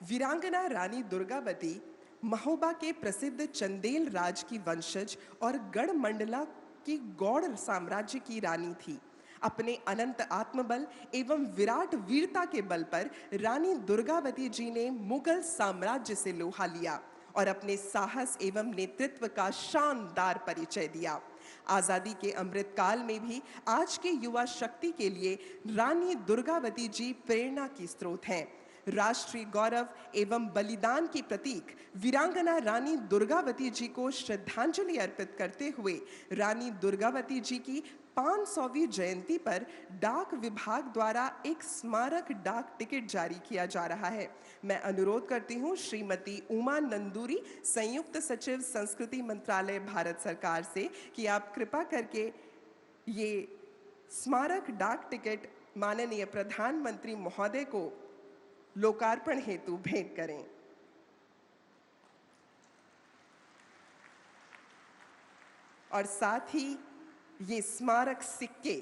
वीरांगना रानी दुर्गावती महोबा के प्रसिद्ध चंदेल राज की वंशज और गढ़मंडला की गौड़ साम्राज्य की रानी थी। अपने अनंत आत्मबल एवं विराट वीरता के बल पर रानी दुर्गावती जी ने मुगल साम्राज्य से लोहा लिया और अपने साहस एवं नेतृत्व का शानदार परिचय दिया। आजादी के अमृत काल में भी आज के युवा शक्ति के लिए रानी दुर्गावती जी प्रेरणा की स्रोत हैं। राष्ट्रीय गौरव एवं बलिदान की प्रतीक वीरांगना रानी दुर्गावती जी को श्रद्धांजलि अर्पित करते हुए रानी दुर्गावती जी की 500वीं जयंती पर डाक विभाग द्वारा एक स्मारक डाक टिकट जारी किया जा रहा है। मैं अनुरोध करती हूँ श्रीमती उमा नंदूरी, संयुक्त सचिव संस्कृति मंत्रालय भारत सरकार से कि आप कृपा करके ये स्मारक डाक टिकट माननीय प्रधानमंत्री महोदय को लोकार्पण हेतु भेंट करें। और साथ ही ये स्मारक सिक्के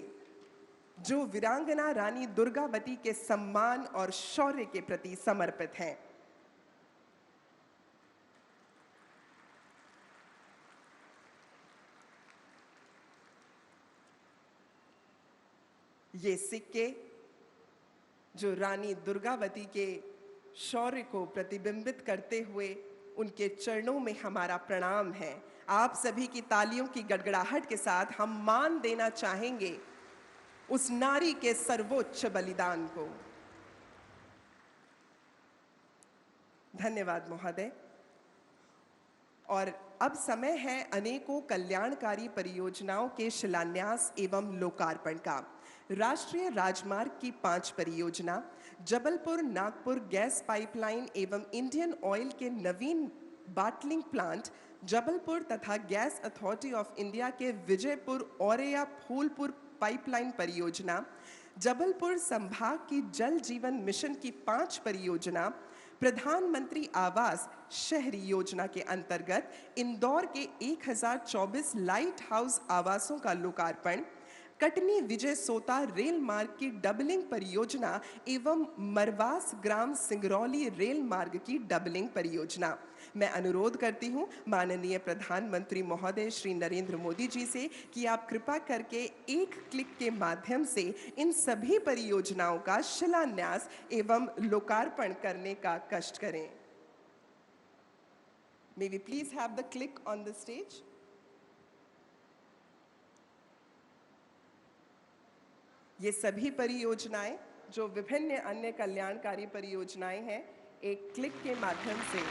जो वीरांगना रानी दुर्गावती के सम्मान और शौर्य के प्रति समर्पित हैं। ये सिक्के जो रानी दुर्गावती के शौर्य को प्रतिबिंबित करते हुए उनके चरणों में हमारा प्रणाम है। आप सभी की तालियों की गड़गड़ाहट के साथ हम मान देना चाहेंगे उस नारी के सर्वोच्च बलिदान को। धन्यवाद महोदय। और अब समय है अनेकों कल्याणकारी परियोजनाओं के शिलान्यास एवं लोकार्पण का। राष्ट्रीय राजमार्ग की 5 परियोजना, जबलपुर नागपुर गैस पाइपलाइन एवं इंडियन ऑयल के नवीन बाटलिंग प्लांट, जबलपुर तथा गैस अथॉरिटी ऑफ इंडिया के विजयपुर औरैया फूलपुर पाइपलाइन परियोजना, जबलपुर संभाग की जल जीवन मिशन की 5 परियोजना, प्रधानमंत्री आवास शहरी योजना के अंतर्गत इंदौर के 1024 लाइट हाउस आवासों का लोकार्पण, कटनी विजय सोता रेल मार्ग की डबलिंग परियोजना एवं मरवास ग्राम सिंगरौली रेल मार्ग की डबलिंग परियोजना। मैं अनुरोध करती हूं माननीय प्रधानमंत्री महोदय श्री नरेंद्र मोदी जी से कि आप कृपा करके एक क्लिक के माध्यम से इन सभी परियोजनाओं का शिलान्यास एवं लोकार्पण करने का कष्ट करें। May we please have the click on the stage? ये सभी परियोजनाएं जो विभिन्न अन्य कल्याणकारी परियोजनाएं हैं, एक क्लिक के माध्यम से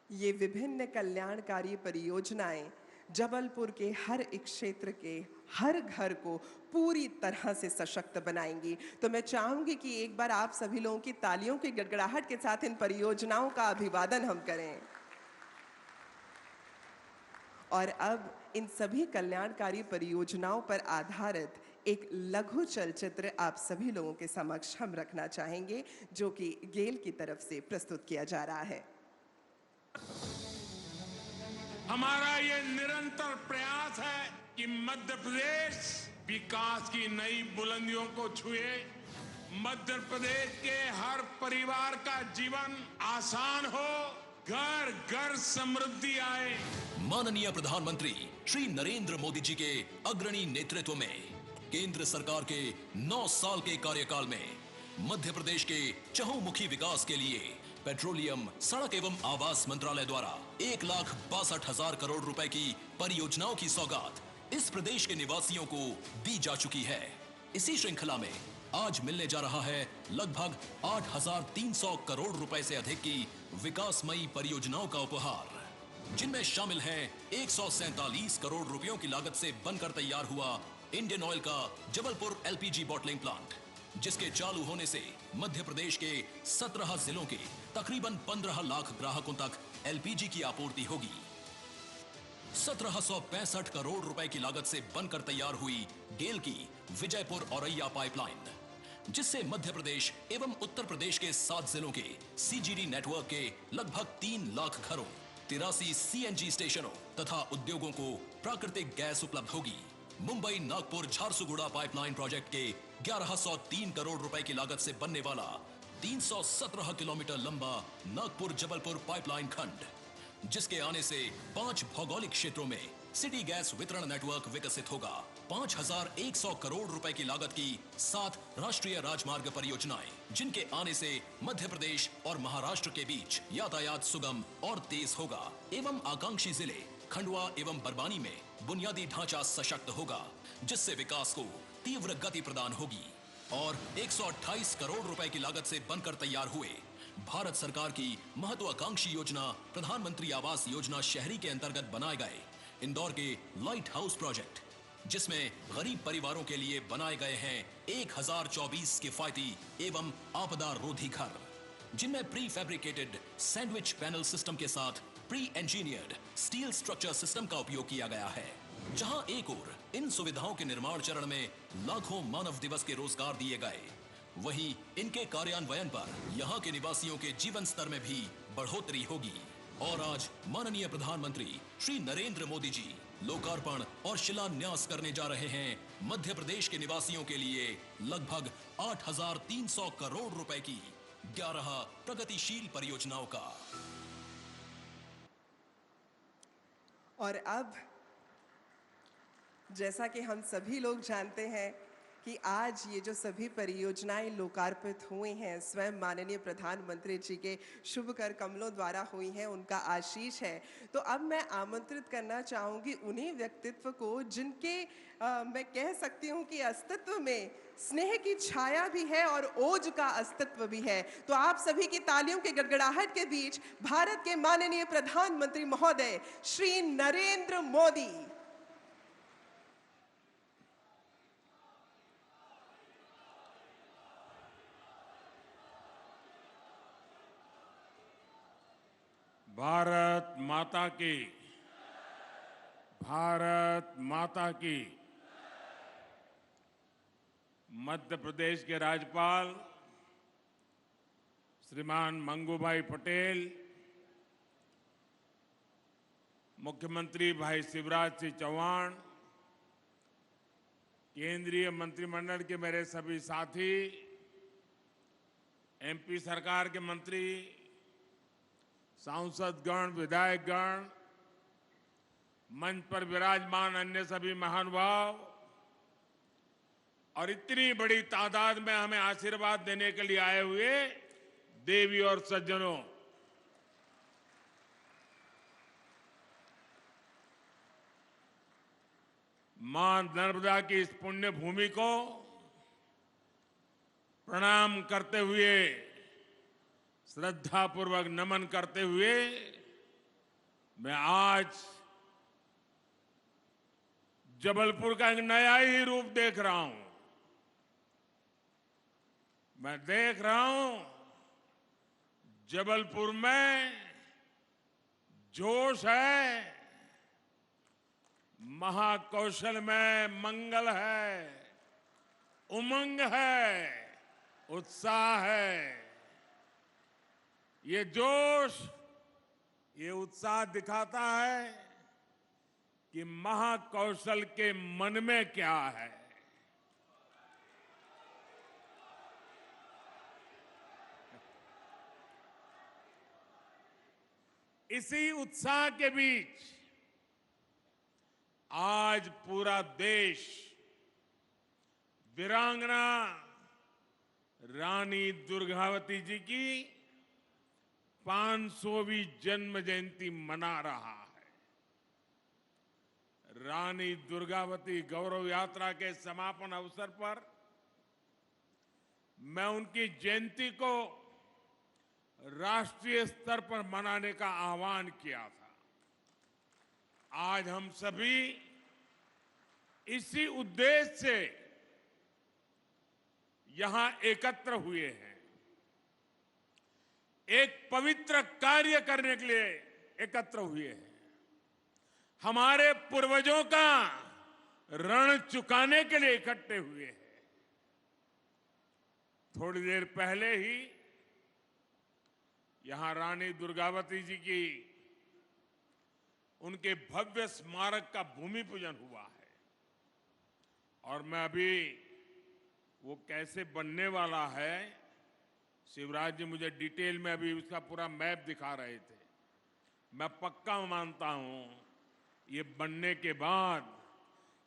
ये विभिन्न कल्याणकारी परियोजनाएं जबलपुर के हर एक क्षेत्र के हर घर को पूरी तरह से सशक्त बनाएंगी। तो मैं चाहूंगी कि एक बार आप सभी लोगों की तालियों की गड़गड़ाहट के साथ इन परियोजनाओं का अभिवादन हम करें। और अब इन सभी कल्याणकारी परियोजनाओं पर आधारित एक लघु चलचित्र आप सभी लोगों के समक्ष हम रखना चाहेंगे, जो कि गेल की तरफ से प्रस्तुत किया जा रहा है। हमारा ये निरंतर प्रयास है कि मध्य प्रदेश विकास की नई बुलंदियों को छुए, मध्य प्रदेश के हर परिवार का जीवन आसान हो, घर घर समृद्धि आए। माननीय प्रधानमंत्री श्री नरेंद्र मोदी जी के अग्रणी नेतृत्व में केंद्र सरकार के 9 साल के कार्यकाल में मध्य प्रदेश के चहुमुखी विकास के लिए पेट्रोलियम, सड़क एवं आवास मंत्रालय द्वारा 1,62,000 करोड़ रुपए की परियोजनाओं की सौगात इस प्रदेश के निवासियों को दी जा चुकी है। इसी श्रृंखला में आज मिलने जा रहा है लगभग 8,300 करोड़ रुपए से अधिक की विकासमयी परियोजनाओं का उपहार, जिनमें शामिल हैं 147 करोड़ रुपयों की लागत से बनकर तैयार हुआ इंडियन ऑयल का जबलपुर एलपीजी बॉटलिंग प्लांट, जिसके चालू होने से मध्य प्रदेश के 17 जिलों के तकरीबन 15 लाख ग्राहकों तक एलपीजी की आपूर्ति होगी। 1765 करोड़ रुपए की लागत से बनकर तैयार हुई गेल की विजयपुर औरैया पाइपलाइन, जिससे मध्य प्रदेश एवं उत्तर प्रदेश के 7 जिलों के सीजीडी नेटवर्क के लगभग 3 लाख घरों, 83 सीएनजी स्टेशनों तथा उद्योगों को प्राकृतिक गैस उपलब्ध होगी। मुंबई नागपुर झारसुगुड़ा पाइपलाइन प्रोजेक्ट के 1103 करोड़ रुपए की लागत से बनने वाला 317 किलोमीटर लंबा नागपुर जबलपुर पाइपलाइन खंड, जिसके आने से 5 भौगोलिक क्षेत्रों में सिटी गैस वितरण नेटवर्क विकसित होगा। 5,100 करोड़ रुपए की लागत की 7 राष्ट्रीय राजमार्ग परियोजनाएं, जिनके आने से मध्य प्रदेश और महाराष्ट्र के बीच यातायात सुगम और तेज होगा एवं आकांक्षी जिले खंडवा एवं बरवानी में बुनियादी ढांचा सशक्त होगा, जिससे विकास को तीव्र गति प्रदान होगी। और 128 करोड़ रुपए की लागत से बनकर तैयार हुए भारत सरकार की महत्वाकांक्षी योजना प्रधानमंत्री आवास योजना शहरी के अंतर्गत बनाए गए इंदौर के लाइट हाउस प्रोजेक्ट, जिसमें गरीब परिवारों के लिए बनाए गए हैं 1024 किफायती एवं आपदा रोधी घर, जिनमें pre fabricated sandwich panel system के साथ pre engineered steel structure system का उपयोग किया गया है। जहां एक ओर इन सुविधाओं के निर्माण चरण में लाखों मानव दिवस के रोजगार दिए गए, वहीं इनके कार्यान्वयन पर यहां के निवासियों के जीवन स्तर में भी बढ़ोतरी होगी। और आज माननीय प्रधानमंत्री श्री नरेंद्र मोदी जी लोकार्पण और शिलान्यास करने जा रहे हैं मध्य प्रदेश के निवासियों के लिए लगभग 8,300 करोड़ रुपए की 11 प्रगतिशील परियोजनाओं का। और अब जैसा कि हम सभी लोग जानते हैं कि आज ये जो सभी परियोजनाएं लोकार्पित हुई हैं, स्वयं माननीय प्रधानमंत्री जी के शुभ कर कमलों द्वारा हुई हैं, उनका आशीष है। तो अब मैं आमंत्रित करना चाहूँगी उन्हीं व्यक्तित्व को जिनके मैं कह सकती हूँ कि अस्तित्व में स्नेह की छाया भी है और ओज का अस्तित्व भी है। तो आप सभी की तालियों के गड़गड़ाहट के बीच भारत के माननीय प्रधानमंत्री महोदय श्री नरेंद्र मोदी। भारत माता की, भारत माता की। मध्य प्रदेश के राज्यपाल श्रीमान मंगूभाई पटेल, मुख्यमंत्री भाई शिवराज सिंह चौहान, केंद्रीय मंत्रिमंडल के मेरे सभी साथी, एमपी सरकार के मंत्री, सांसदगण, विधायकगण, मंच पर विराजमान अन्य सभी महानुभाव और इतनी बड़ी तादाद में हमें आशीर्वाद देने के लिए आए हुए देवी और सज्जनों, मां नर्मदा की इस पुण्य भूमि को प्रणाम करते हुए, श्रद्धापूर्वक नमन करते हुए मैं आज जबलपुर का एक नया ही रूप देख रहा हूं। मैं देख रहा हूं जबलपुर में जोश है, महाकौशल में मंगल है, उमंग है, उत्साह है। ये जोश, ये उत्साह दिखाता है कि महाकौशल के मन में क्या है। इसी उत्साह के बीच आज पूरा देश वीरांगना रानी दुर्गावती जी की 500वीं जन्म जयंती मना रहा है। रानी दुर्गावती गौरव यात्रा के समापन अवसर पर मैं उनकी जयंती को राष्ट्रीय स्तर पर मनाने का आह्वान किया था। आज हम सभी इसी उद्देश्य से यहां एकत्र हुए हैं, एक पवित्र कार्य करने के लिए एकत्र हुए हैं, हमारे पूर्वजों का ऋण चुकाने के लिए इकट्ठे हुए हैं। थोड़ी देर पहले ही यहां रानी दुर्गावती जी की उनके भव्य स्मारक का भूमि पूजन हुआ है और मैं अभी वो कैसे बनने वाला है, शिवराज जी मुझे डिटेल में अभी उसका पूरा मैप दिखा रहे थे। मैं पक्का मानता हूं ये बनने के बाद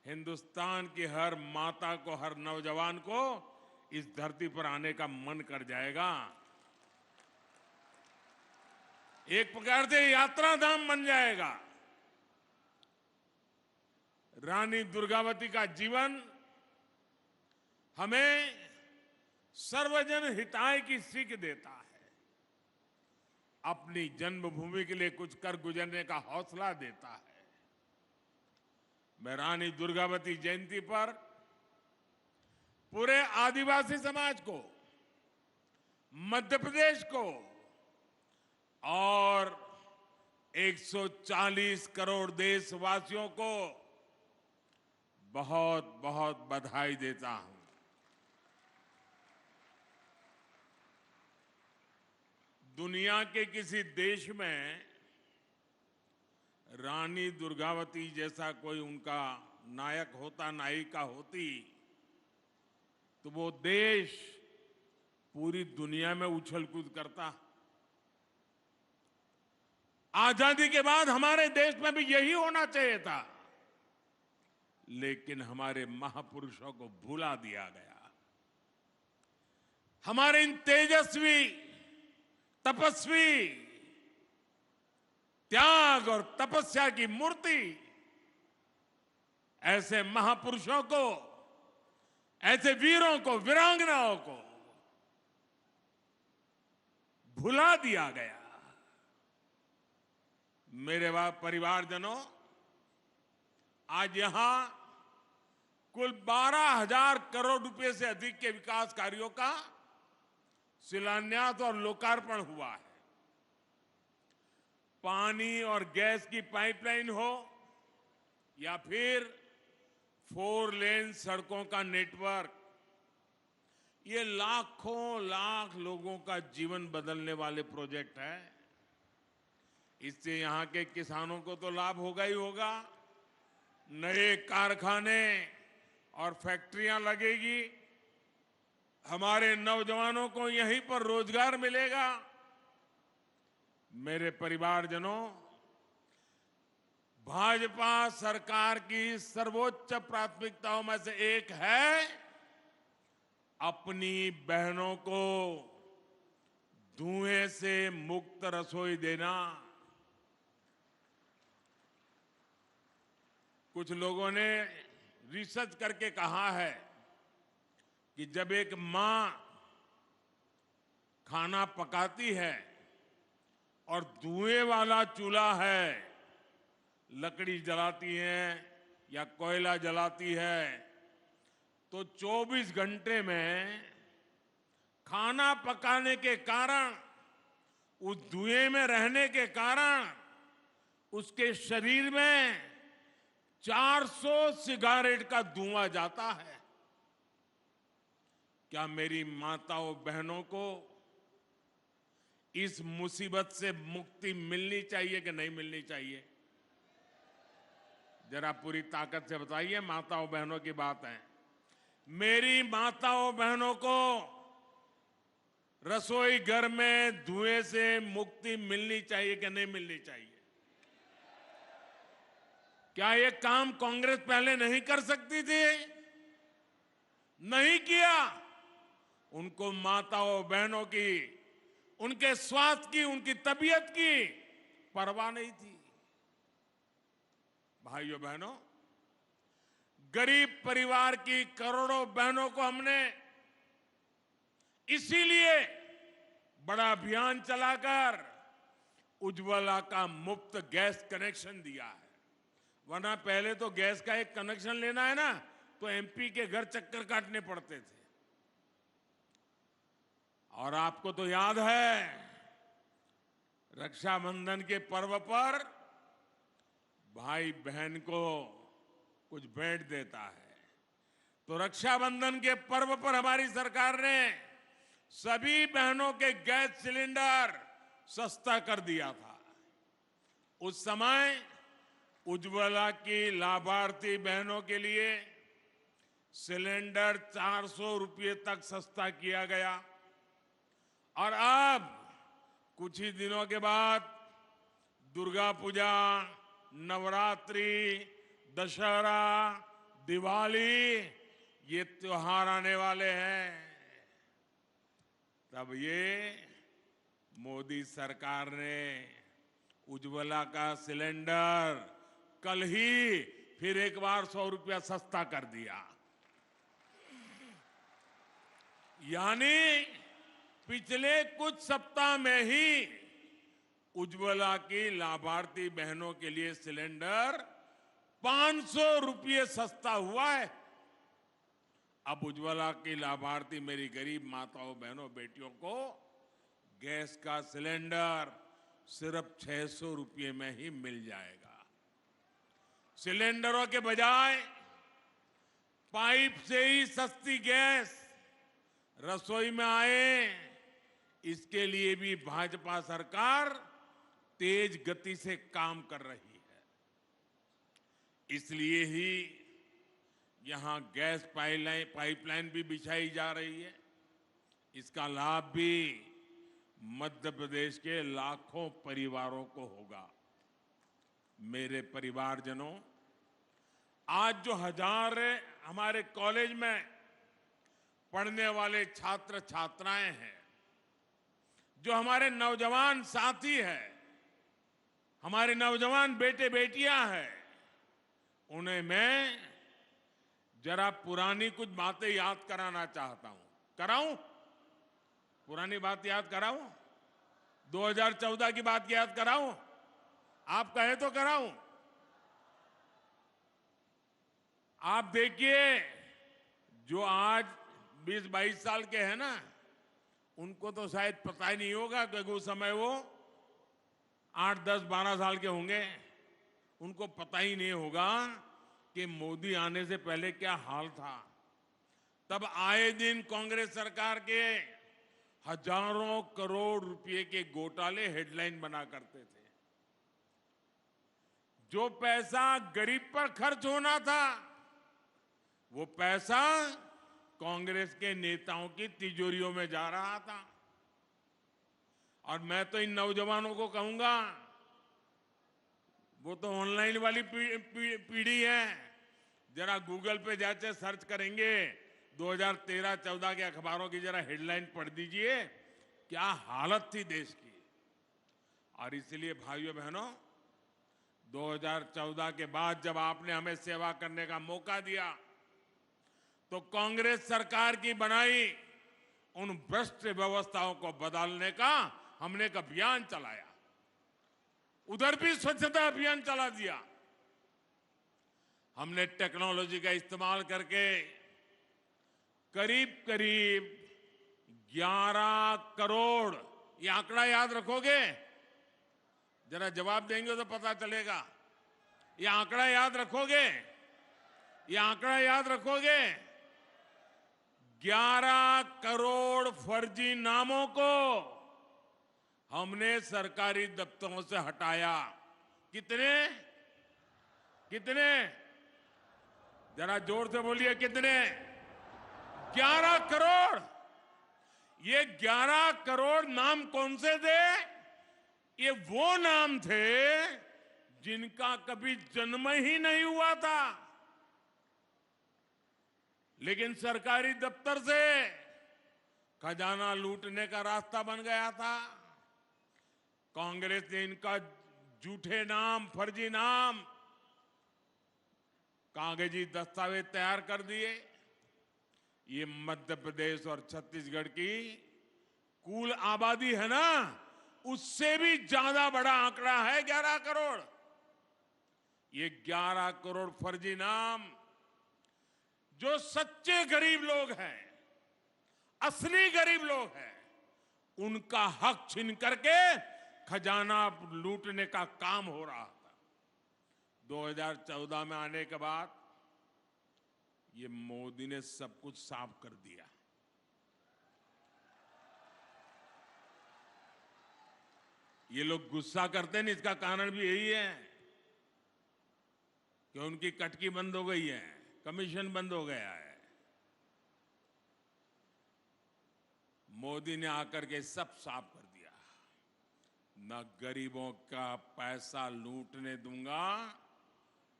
हिंदुस्तान की हर माता को, हर नौजवान को इस धरती पर आने का मन कर जाएगा। एक प्रकार से यात्रा धाम बन जाएगा। रानी दुर्गावती का जीवन हमें सर्वजन हिताय की सीख देता है, अपनी जन्मभूमि के लिए कुछ कर गुजरने का हौसला देता है। मैं रानी दुर्गावती जयंती पर पूरे आदिवासी समाज को, मध्य प्रदेश को और 140 करोड़ देशवासियों को बहुत बहुत बधाई देता हूं। दुनिया के किसी देश में रानी दुर्गावती जैसा कोई उनका नायक होता, नायिका होती, तो वो देश पूरी दुनिया में उछल कूद करता। आजादी के बाद हमारे देश में भी यही होना चाहिए था, लेकिन हमारे महापुरुषों को भुला दिया गया। हमारे इन तेजस्वी, तपस्वी, त्याग और तपस्या की मूर्ति ऐसे महापुरुषों को, ऐसे वीरों को, वीरांगनाओं को भुला दिया गया। मेरे परिवारजनों, आज यहां कुल 12,000 करोड़ रुपए से अधिक के विकास कार्यों का शिलान्यास और लोकार्पण हुआ है। पानी और गैस की पाइपलाइन हो या फिर 4 लेन सड़कों का नेटवर्क, ये लाखों लाख लोगों का जीवन बदलने वाले प्रोजेक्ट है। इससे यहां के किसानों को तो लाभ होगा ही होगा, नए कारखाने और फैक्ट्रियां लगेगी, हमारे नौजवानों को यहीं पर रोजगार मिलेगा। मेरे परिवारजनों, भाजपा सरकार की सर्वोच्च प्राथमिकताओं में से एक है अपनी बहनों को धुएं से मुक्त रसोई देना। कुछ लोगों ने रिसर्च करके कहा है कि जब एक मां खाना पकाती है और धुएं वाला चूल्हा है लकड़ी जलाती हैं या कोयला जलाती है तो 24 घंटे में खाना पकाने के कारण, उस धुएं में रहने के कारण उसके शरीर में 400 सिगारेट का धुआं जाता है। क्या मेरी माताओं बहनों को इस मुसीबत से मुक्ति मिलनी चाहिए कि नहीं मिलनी चाहिए? जरा पूरी ताकत से बताइए। माताओं बहनों की बात है। मेरी माताओं बहनों को रसोई घर में धुएं से मुक्ति मिलनी चाहिए कि नहीं मिलनी चाहिए? क्या ये काम कांग्रेस पहले नहीं कर सकती थी? नहीं किया। उनको माताओं बहनों की, उनके स्वास्थ्य की, उनकी तबीयत की परवाह नहीं थी। भाइयों बहनों, गरीब परिवार की करोड़ों बहनों को हमने इसीलिए बड़ा अभियान चलाकर उज्ज्वला का मुफ्त गैस कनेक्शन दिया है। वरना पहले तो गैस का एक कनेक्शन लेना है ना तो एमपी के घर चक्कर काटने पड़ते थे। और आपको तो याद है, रक्षाबंधन के पर्व पर भाई बहन को कुछ भेंट देता है, तो रक्षाबंधन के पर्व पर हमारी सरकार ने सभी बहनों के गैस सिलेंडर सस्ता कर दिया था। उस समय उज्ज्वला की लाभार्थी बहनों के लिए सिलेंडर 400 रुपये तक सस्ता किया गया। और अब कुछ ही दिनों के बाद दुर्गा पूजा, नवरात्रि, दशहरा, दिवाली, ये त्योहार आने वाले हैं। तब ये मोदी सरकार ने उज्ज्वला का सिलेंडर कल ही फिर एक बार 100 रुपया सस्ता कर दिया। यानी पिछले कुछ सप्ताह में ही उज्ज्वला की लाभार्थी बहनों के लिए सिलेंडर 500 रुपये सस्ता हुआ है। अब उज्ज्वला की लाभार्थी मेरी गरीब माताओं, बहनों, बेटियों को गैस का सिलेंडर सिर्फ 600 रुपये में ही मिल जाएगा। सिलेंडरों के बजाय पाइप से ही सस्ती गैस रसोई में आए, इसके लिए भी भाजपा सरकार तेज गति से काम कर रही है। इसलिए ही यहां गैस पाइपलाइन भी बिछाई जा रही है। इसका लाभ भी मध्य प्रदेश के लाखों परिवारों को होगा। मेरे परिवारजनों, आज जो हजार हमारे कॉलेज में पढ़ने वाले छात्र छात्राएं हैं, जो हमारे नौजवान साथी हैं, हमारे नौजवान बेटे बेटियां हैं, उन्हें मैं जरा पुरानी कुछ बातें याद कराना चाहता हूं। कराऊं? पुरानी बात याद कराऊं? 2014 की बात याद कराऊं? आप कहे तो कराऊं। आप देखिए, जो आज 20-22 साल के हैं ना, उनको तो शायद पता ही नहीं होगा, क्योंकि उस समय वो 8, 10, 12 साल के होंगे। उनको पता ही नहीं होगा कि मोदी आने से पहले क्या हाल था। तब आए दिन कांग्रेस सरकार के हजारों करोड़ रुपए के घोटाले हेडलाइन बना करते थे। जो पैसा गरीब पर खर्च होना था, वो पैसा कांग्रेस के नेताओं की तिजोरियों में जा रहा था। और मैं तो इन नौजवानों को कहूंगा, वो तो ऑनलाइन वाली पीढ़ी है, जरा गूगल पे जाके सर्च करेंगे 2013-14 के अखबारों की जरा हेडलाइन पढ़ दीजिए, क्या हालत थी देश की। और इसलिए भाइयों बहनों, 2014 के बाद जब आपने हमें सेवा करने का मौका दिया, तो कांग्रेस सरकार की बनाई उन भ्रष्ट व्यवस्थाओं को बदलने का हमने एक अभियान चलाया। उधर भी स्वच्छता अभियान चला दिया। हमने टेक्नोलॉजी का इस्तेमाल करके करीब करीब 11 करोड़, ये आंकड़ा याद रखोगे? जरा जवाब देंगे तो पता चलेगा। ये आंकड़ा याद रखोगे? ये आंकड़ा याद रखोगे? 11 करोड़ फर्जी नामों को हमने सरकारी दफ्तरों से हटाया। कितने? कितने? जरा जोर से बोलिए, कितने? 11 करोड़। ये 11 करोड़ नाम कौन से थे? ये वो नाम थे जिनका कभी जन्म ही नहीं हुआ था, लेकिन सरकारी दफ्तर से खजाना लूटने का रास्ता बन गया था। कांग्रेस ने इनका झूठे नाम, फर्जी नाम, कागजी दस्तावेज तैयार कर दिए। ये मध्य प्रदेश और छत्तीसगढ़ की कुल आबादी है ना, उससे भी ज्यादा बड़ा आंकड़ा है 11 करोड़। ये 11 करोड़ फर्जी नाम जो सच्चे गरीब लोग हैं, असली गरीब लोग हैं, उनका हक छीन करके खजाना लूटने का काम हो रहा था। 2014 में आने के बाद ये मोदी ने सब कुछ साफ कर दिया। ये लोग गुस्सा करते हैं, इसका कारण भी यही है कि उनकी कटकी बंद हो गई है, कमीशन बंद हो गया है। मोदी ने आकर के सब साफ कर दिया। न गरीबों का पैसा लूटने दूंगा,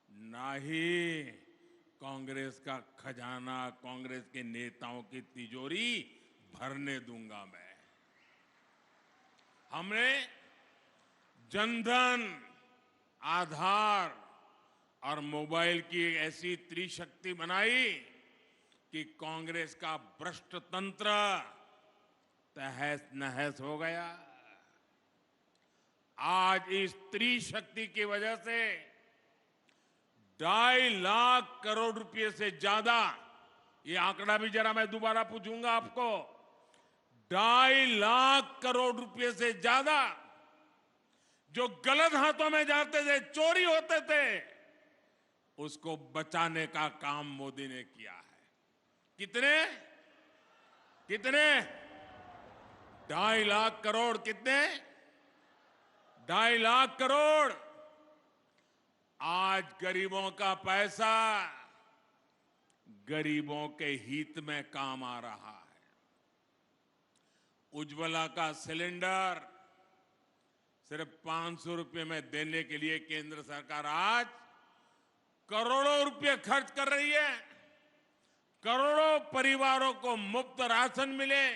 ना ही कांग्रेस का खजाना, कांग्रेस के नेताओं की तिजोरी भरने दूंगा मैं। हमने जनधन, आधार और मोबाइल की एक ऐसी त्रिशक्ति बनाई कि कांग्रेस का भ्रष्ट तंत्र तहस नहस हो गया। आज इस त्रिशक्ति की वजह से 2.5 लाख करोड़ रुपए से ज्यादा, ये आंकड़ा भी जरा मैं दोबारा पूछूंगा आपको, 2.5 लाख करोड़ रुपए से ज्यादा जो गलत हाथों में जाते थे, चोरी होते थे, उसको बचाने का काम मोदी ने किया है। कितने? कितने? 2.5 लाख करोड़। कितने? 2.5 लाख करोड़। आज गरीबों का पैसा गरीबों के हित में काम आ रहा है। उज्ज्वला का सिलेंडर सिर्फ 500 रुपए में देने के लिए केंद्र सरकार आज करोड़ों रुपए खर्च कर रही है। करोड़ों परिवारों को मुफ्त राशन मिले,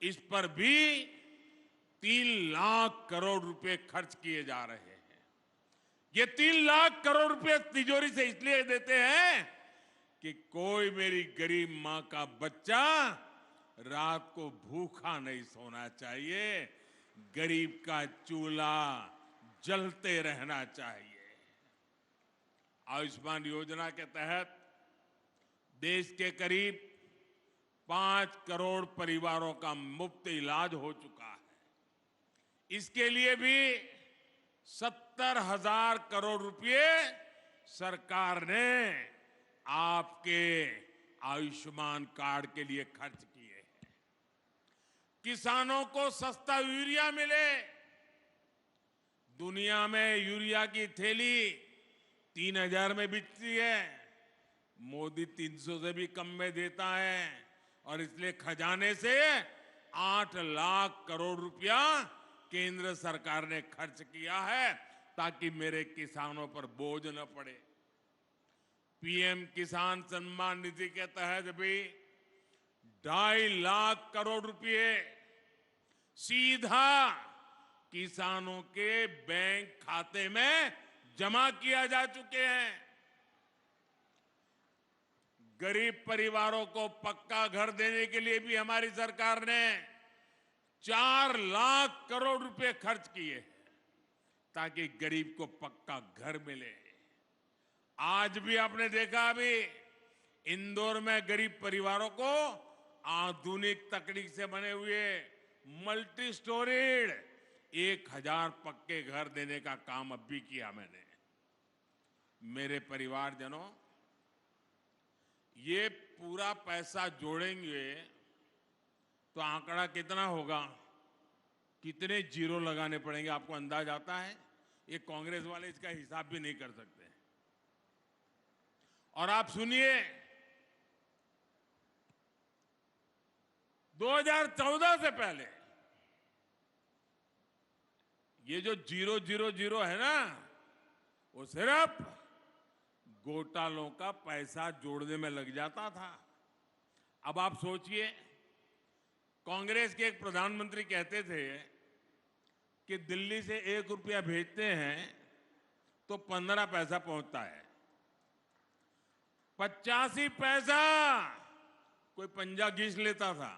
इस पर भी 3 लाख करोड़ रुपए खर्च किए जा रहे हैं। ये 3 लाख करोड़ रुपए तिजोरी से इसलिए देते हैं कि कोई मेरी गरीब मां का बच्चा रात को भूखा नहीं सोना चाहिए, गरीब का चूल्हा जलते रहना चाहिए। आयुष्मान योजना के तहत देश के करीब 5 करोड़ परिवारों का मुफ्त इलाज हो चुका है। इसके लिए भी 70,000 करोड़ रुपए सरकार ने आपके आयुष्मान कार्ड के लिए खर्च किए हैं। किसानों को सस्ता यूरिया मिले। दुनिया में यूरिया की थैली 3,000 में बिकती है, मोदी 300 से भी कम में देता है, और इसलिए खजाने से 8 लाख करोड़ रुपया केंद्र सरकार ने खर्च किया है ताकि मेरे किसानों पर बोझ न पड़े। पीएम किसान सम्मान निधि के तहत भी 2.5 लाख करोड़ रुपए सीधा किसानों के बैंक खाते में जमा किया जा चुके हैं। गरीब परिवारों को पक्का घर देने के लिए भी हमारी सरकार ने 4 लाख करोड़ रुपए खर्च किए ताकि गरीब को पक्का घर मिले। आज भी आपने देखा अभी इंदौर में गरीब परिवारों को आधुनिक तकनीक से बने हुए मल्टी स्टोरीड 1000 पक्के घर देने का काम अब भी किया मैंने। मेरे परिवारजनों, ये पूरा पैसा जोड़ेंगे तो आंकड़ा कितना होगा, कितने जीरो लगाने पड़ेंगे, आपको अंदाज आता है? ये कांग्रेस वाले इसका हिसाब भी नहीं कर सकते। और आप सुनिए, 2014 से पहले ये जो 000 है ना, वो सिर्फ घोटालों का पैसा जोड़ने में लग जाता था। अब आप सोचिए, कांग्रेस के एक प्रधानमंत्री कहते थे कि दिल्ली से 1 रुपया भेजते हैं तो 15 पैसा पहुंचता है। 85 पैसा कोई पंजा घिस लेता था।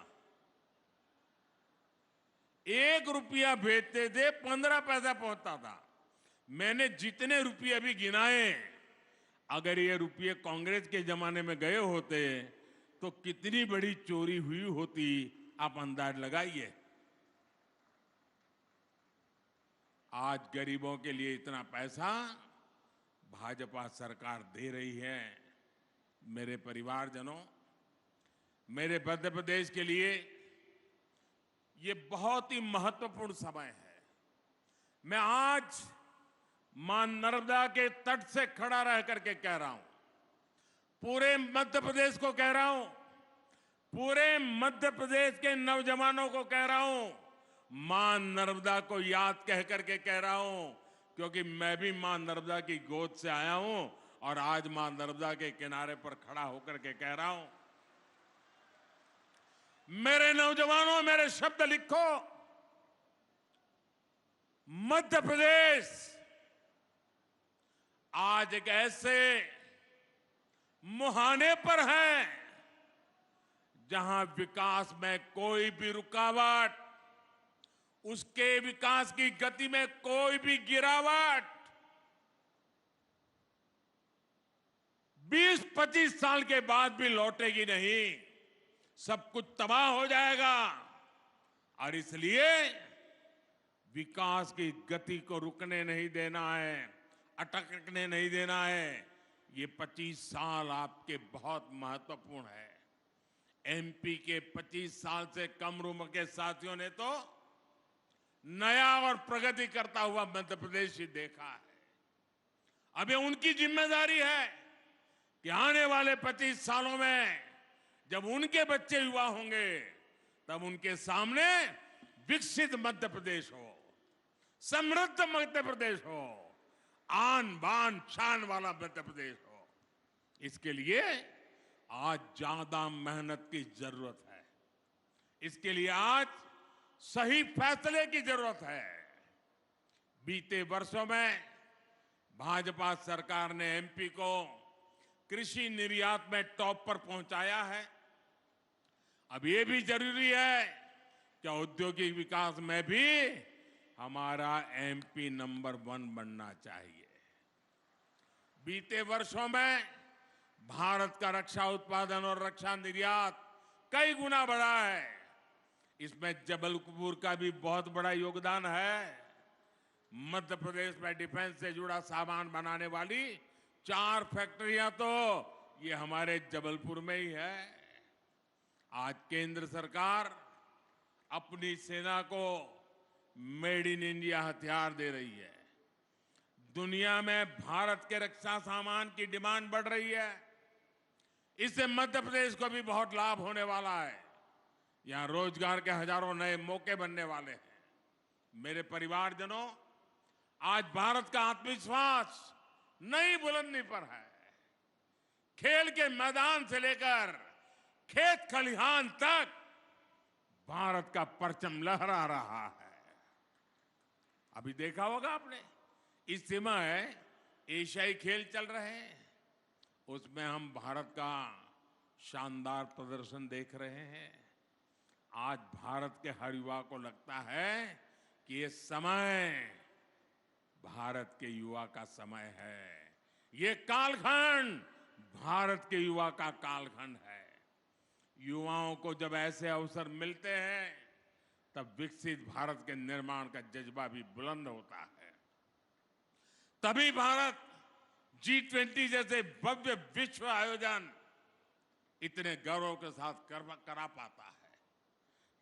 1 रुपया भेजते थे, 15 पैसा पहुंचता था। मैंने जितने रुपये अभी गिनाए, अगर ये रुपये कांग्रेस के जमाने में गए होते तो कितनी बड़ी चोरी हुई होती, आप अंदाज लगाइए। आज गरीबों के लिए इतना पैसा भाजपा सरकार दे रही है। मेरे परिवारजनों, मेरे मध्य प्रदेश के लिए ये बहुत ही महत्वपूर्ण समय है। मैं आज मां नर्मदा के तट से खड़ा रह करके कह रहा हूं, पूरे मध्य प्रदेश को कह रहा हूं, पूरे मध्य प्रदेश के नौजवानों को कह रहा हूं, मां नर्मदा को याद कह करके कह रहा हूं, क्योंकि मैं भी मां नर्मदा की गोद से आया हूं और आज मां नर्मदा के किनारे पर खड़ा होकर के कह रहा हूं, मेरे नौजवानों, मेरे शब्द लिखो। मध्य प्रदेश आज एक ऐसे मुहाने पर है जहां विकास में कोई भी रुकावट, उसके विकास की गति में कोई भी गिरावट 20-25 साल के बाद भी लौटेगी नहीं। सब कुछ तबाह हो जाएगा। और इसलिए विकास की गति को रुकने नहीं देना है, अटकने नहीं देना है। ये 25 साल आपके बहुत महत्वपूर्ण है। एमपी के 25 साल से कम उम्र के साथियों ने तो नया और प्रगति करता हुआ मध्य प्रदेश ही देखा है। अब ये उनकी जिम्मेदारी है कि आने वाले 25 सालों में जब उनके बच्चे युवा होंगे, तब उनके सामने विकसित मध्य प्रदेश हो, समृद्ध मध्य प्रदेश हो, आन बान शान वाला मध्य प्रदेश हो। इसके लिए आज ज्यादा मेहनत की जरूरत है। इसके लिए आज सही फैसले की जरूरत है। बीते वर्षों में भाजपा सरकार ने एमपी को कृषि निर्यात में टॉप पर पहुंचाया है। अब ये भी जरूरी है कि औद्योगिक विकास में भी हमारा एमपी नंबर 1 बनना चाहिए। बीते वर्षों में भारत का रक्षा उत्पादन और रक्षा निर्यात कई गुना बढ़ा है। इसमें जबलपुर का भी बहुत बड़ा योगदान है। मध्य प्रदेश में डिफेंस से जुड़ा सामान बनाने वाली 4 फैक्ट्रियां तो ये हमारे जबलपुर में ही है। आज केंद्र सरकार अपनी सेना को मेड इन इंडिया हथियार दे रही है। दुनिया में भारत के रक्षा सामान की डिमांड बढ़ रही है। इससे मध्य प्रदेश को भी बहुत लाभ होने वाला है। यहां रोजगार के हजारों नए मौके बनने वाले हैं। मेरे परिवारजनों, आज भारत का आत्मविश्वास नई बुलंदी पर है। खेल के मैदान से लेकर खेत खलिहान तक भारत का परचम लहरा रहा है। अभी देखा होगा आपने, इस समय एशियाई खेल चल रहे हैं, उसमें हम भारत का शानदार प्रदर्शन देख रहे हैं। आज भारत के हर युवा को लगता है कि ये समय भारत के युवा का समय है। ये कालखंड भारत के युवा का कालखंड है। युवाओं को जब ऐसे अवसर मिलते हैं तब विकसित भारत के निर्माण का जज्बा भी बुलंद होता है। तभी भारत G20 जैसे भव्य विश्व आयोजन इतने गौरव के साथ करा पाता है।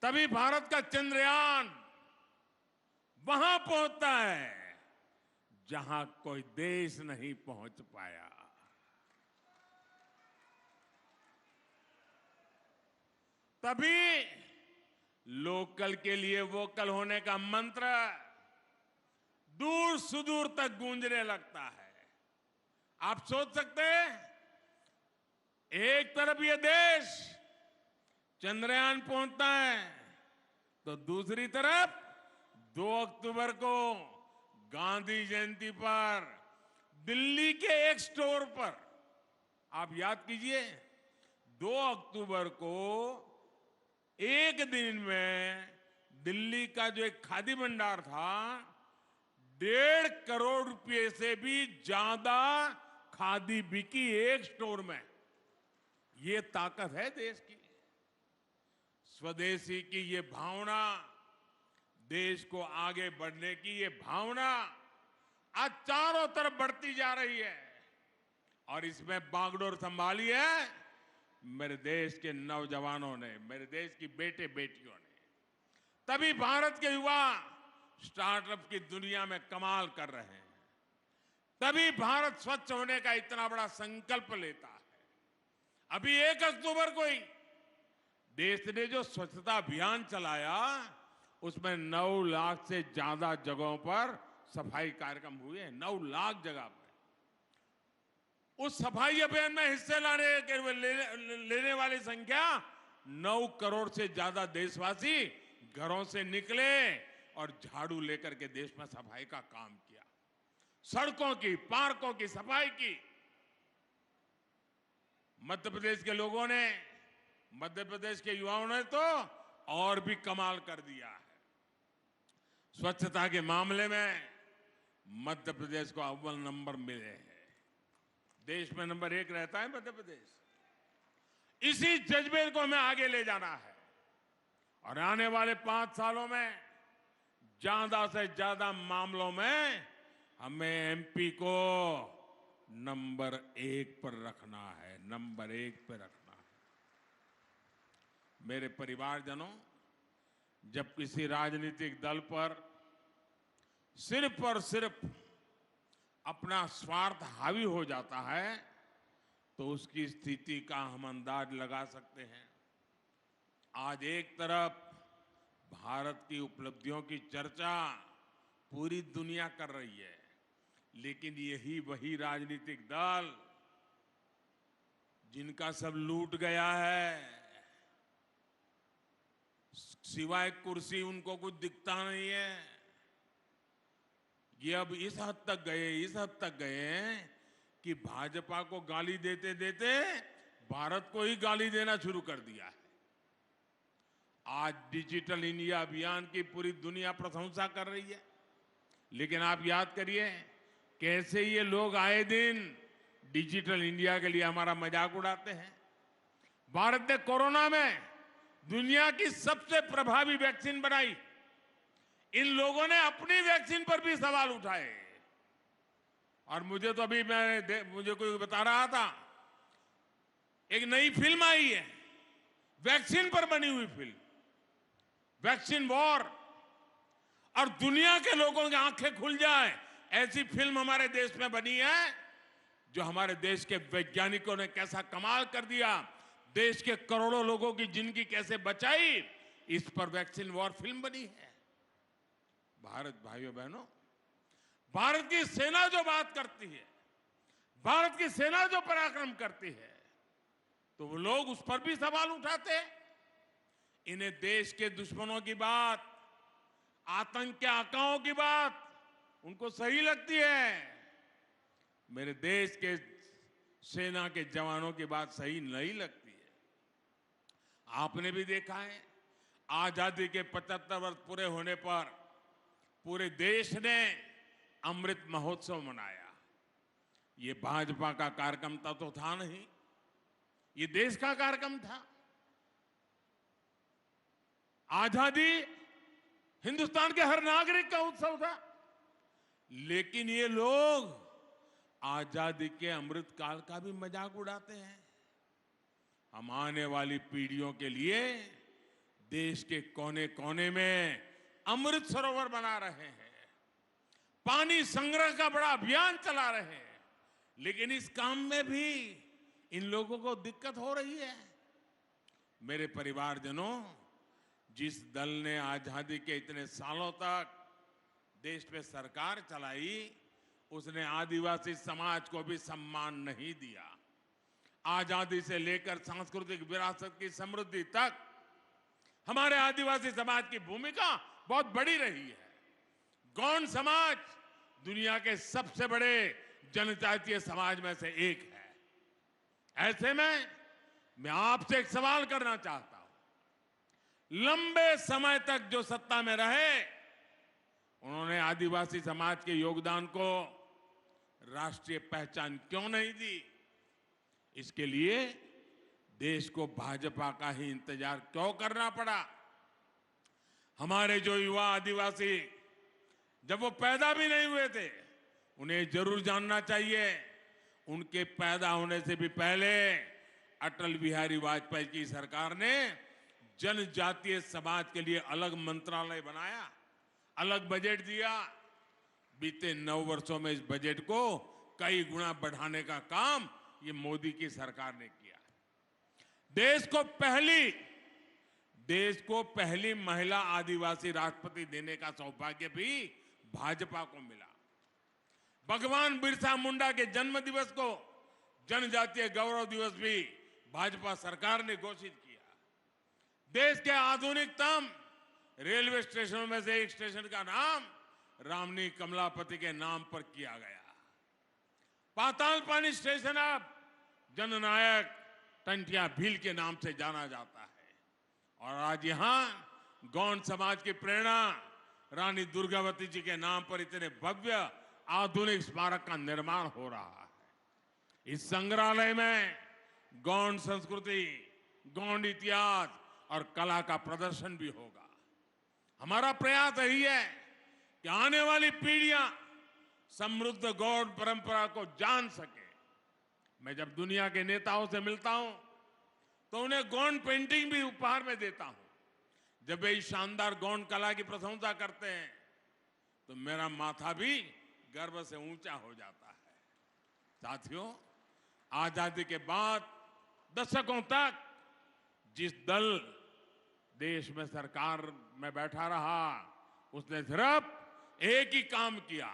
तभी भारत का चंद्रयान वहां पहुंचता है जहां कोई देश नहीं पहुंच पाया। तभी लोकल के लिए वोकल होने का मंत्र दूर सुदूर तक गूंजने लगता है। आप सोच सकते हैं, एक तरफ ये देश चंद्रयान पहुंचता है तो दूसरी तरफ 2 अक्टूबर को गांधी जयंती पर दिल्ली के एक स्टोर पर, आप याद कीजिए, 2 अक्टूबर को एक दिन में दिल्ली का जो एक खादी भंडार था, 1.5 करोड़ रुपए से भी ज्यादा खादी बिकी एक स्टोर में। ये ताकत है देश की। स्वदेशी की ये भावना, देश को आगे बढ़ने की ये भावना आज चारों तरफ बढ़ती जा रही है। और इसमें बागडोर संभाली है मेरे देश के नौजवानों ने, मेरे देश की बेटे बेटियों ने। तभी भारत के युवा स्टार्टअप की दुनिया में कमाल कर रहे हैं। तभी भारत स्वच्छ होने का इतना बड़ा संकल्प लेता है। अभी 1 अक्टूबर को ही देश ने जो स्वच्छता अभियान चलाया, उसमें 9 लाख से ज्यादा जगहों पर सफाई कार्यक्रम हुए हैं। 9 लाख जगह पर। उस सफाई अभियान में हिस्से लेने वाली संख्या 9 करोड़ से ज्यादा देशवासी घरों से निकले और झाड़ू लेकर के देश में सफाई का काम किया। सड़कों की, पार्कों की सफाई की। मध्य प्रदेश के लोगों ने, मध्य प्रदेश के युवाओं ने तो और भी कमाल कर दिया है। स्वच्छता के मामले में मध्य प्रदेश को अव्वल नंबर मिले हैं। देश में नंबर 1 रहता है मध्य प्रदेश। इसी जज्बे को हमें आगे ले जाना है और आने वाले 5 सालों में ज्यादा से ज्यादा मामलों में हमें एमपी को नंबर 1 पर रखना है, नंबर 1 पर रखना है। मेरे परिवारजनों, जब किसी राजनीतिक दल पर सिर्फ और सिर्फ अपना स्वार्थ हावी हो जाता है तो उसकी स्थिति का हम अंदाज लगा सकते हैं। आज एक तरफ भारत की उपलब्धियों की चर्चा पूरी दुनिया कर रही है, लेकिन यही वही राजनीतिक दल जिनका सब लूट गया है, सिवाय कुर्सी उनको कुछ दिखता नहीं है, ये अब इस हद तक गए कि भाजपा को गाली देते देते भारत को ही गाली देना शुरू कर दिया है। आज डिजिटल इंडिया अभियान की पूरी दुनिया प्रशंसा कर रही है, लेकिन आप याद करिए कैसे ये लोग आए दिन डिजिटल इंडिया के लिए हमारा मजाक उड़ाते हैं। भारत ने कोरोना में दुनिया की सबसे प्रभावी वैक्सीन बनाई। इन लोगों ने अपनी वैक्सीन पर भी सवाल उठाए। और मुझे तो अभी मुझे कोई बता रहा था, एक नई फिल्म आई है वैक्सीन पर बनी हुई फिल्म, वैक्सीन वॉर, और दुनिया के लोगों की आंखें खुल जाए ऐसी फिल्म हमारे देश में बनी है। जो हमारे देश के वैज्ञानिकों ने कैसा कमाल कर दिया, देश के करोड़ों लोगों की जिंदगी कैसे बचाई, इस पर वैक्सीन वॉर फिल्म बनी है। भारत, भाइयों बहनों, भारत की सेना जो बात करती है, भारत की सेना जो पराक्रम करती है, तो वो लोग उस पर भी सवाल उठाते हैं। इन्हें देश के दुश्मनों की बात, आतंक के आकाओं की बात उनको सही लगती है। मेरे देश के सेना के जवानों की बात सही नहीं लगती है। आपने भी देखा है, आजादी के 75 वर्ष पूरे होने पर पूरे देश ने अमृत महोत्सव मनाया। ये भाजपा का कार्यक्रम तो था नहीं, ये देश का कार्यक्रम था। आजादी हिंदुस्तान के हर नागरिक का उत्सव था। लेकिन ये लोग आजादी के अमृत काल का भी मजाक उड़ाते हैं। हम आने वाली पीढ़ियों के लिए देश के कोने कोने में अमृत सरोवर बना रहे हैं, पानी संग्रह का बड़ा अभियान चला रहे हैं। लेकिन इस काम में भी इन लोगों को दिक्कत हो रही है। मेरे परिवारजनों, जिस दल ने आजादी के इतने सालों तक देश में सरकार चलाई, उसने आदिवासी समाज को भी सम्मान नहीं दिया। आजादी से लेकर सांस्कृतिक विरासत की समृद्धि तक हमारे आदिवासी समाज की भूमिका बहुत बड़ी रही है। गौंड समाज दुनिया के सबसे बड़े जनजातीय समाज में से एक है। ऐसे में मैं आपसे एक सवाल करना चाहता हूं। लंबे समय तक जो सत्ता में रहे, उन्होंने आदिवासी समाज के योगदान को राष्ट्रीय पहचान क्यों नहीं दी? इसके लिए देश को भाजपा का ही इंतजार क्यों करना पड़ा? हमारे जो युवा आदिवासी जब वो पैदा भी नहीं हुए थे, उन्हें जरूर जानना चाहिए, उनके पैदा होने से भी पहले अटल बिहारी वाजपेयी की सरकार ने जनजातीय समाज के लिए अलग मंत्रालय बनाया, अलग बजट दिया। बीते 9 वर्षों में इस बजट को कई गुना बढ़ाने का काम ये मोदी की सरकार ने किया। देश को पहली महिला आदिवासी राष्ट्रपति देने का सौभाग्य भी भाजपा को मिला। भगवान बिरसा मुंडा के जन्म दिवस को जनजातीय गौरव दिवस भी भाजपा सरकार ने घोषित किया। देश के आधुनिकतम रेलवे स्टेशनों में से एक स्टेशन का नाम रामनी कमलापति के नाम पर किया गया। पातालपानी स्टेशन अब जननायक टंटिया भील के नाम से जाना जाता है। और आज यहां गौंड समाज की प्रेरणा रानी दुर्गावती जी के नाम पर इतने भव्य आधुनिक स्मारक का निर्माण हो रहा है। इस संग्रहालय में गौंड संस्कृति, गौंड इतिहास और कला का प्रदर्शन भी होगा। हमारा प्रयास यही है कि आने वाली पीढ़ियां समृद्ध गौंड परंपरा को जान सके। मैं जब दुनिया के नेताओं से मिलता हूं तो उन्हें गौंड पेंटिंग भी उपहार में देता हूं। जब वे इस शानदार गौंड कला की प्रशंसा करते हैं तो मेरा माथा भी गर्व से ऊंचा हो जाता है। साथियों, आजादी के बाद दशकों तक जिस दल देश में सरकार में बैठा रहा, उसने सिर्फ एक ही काम किया,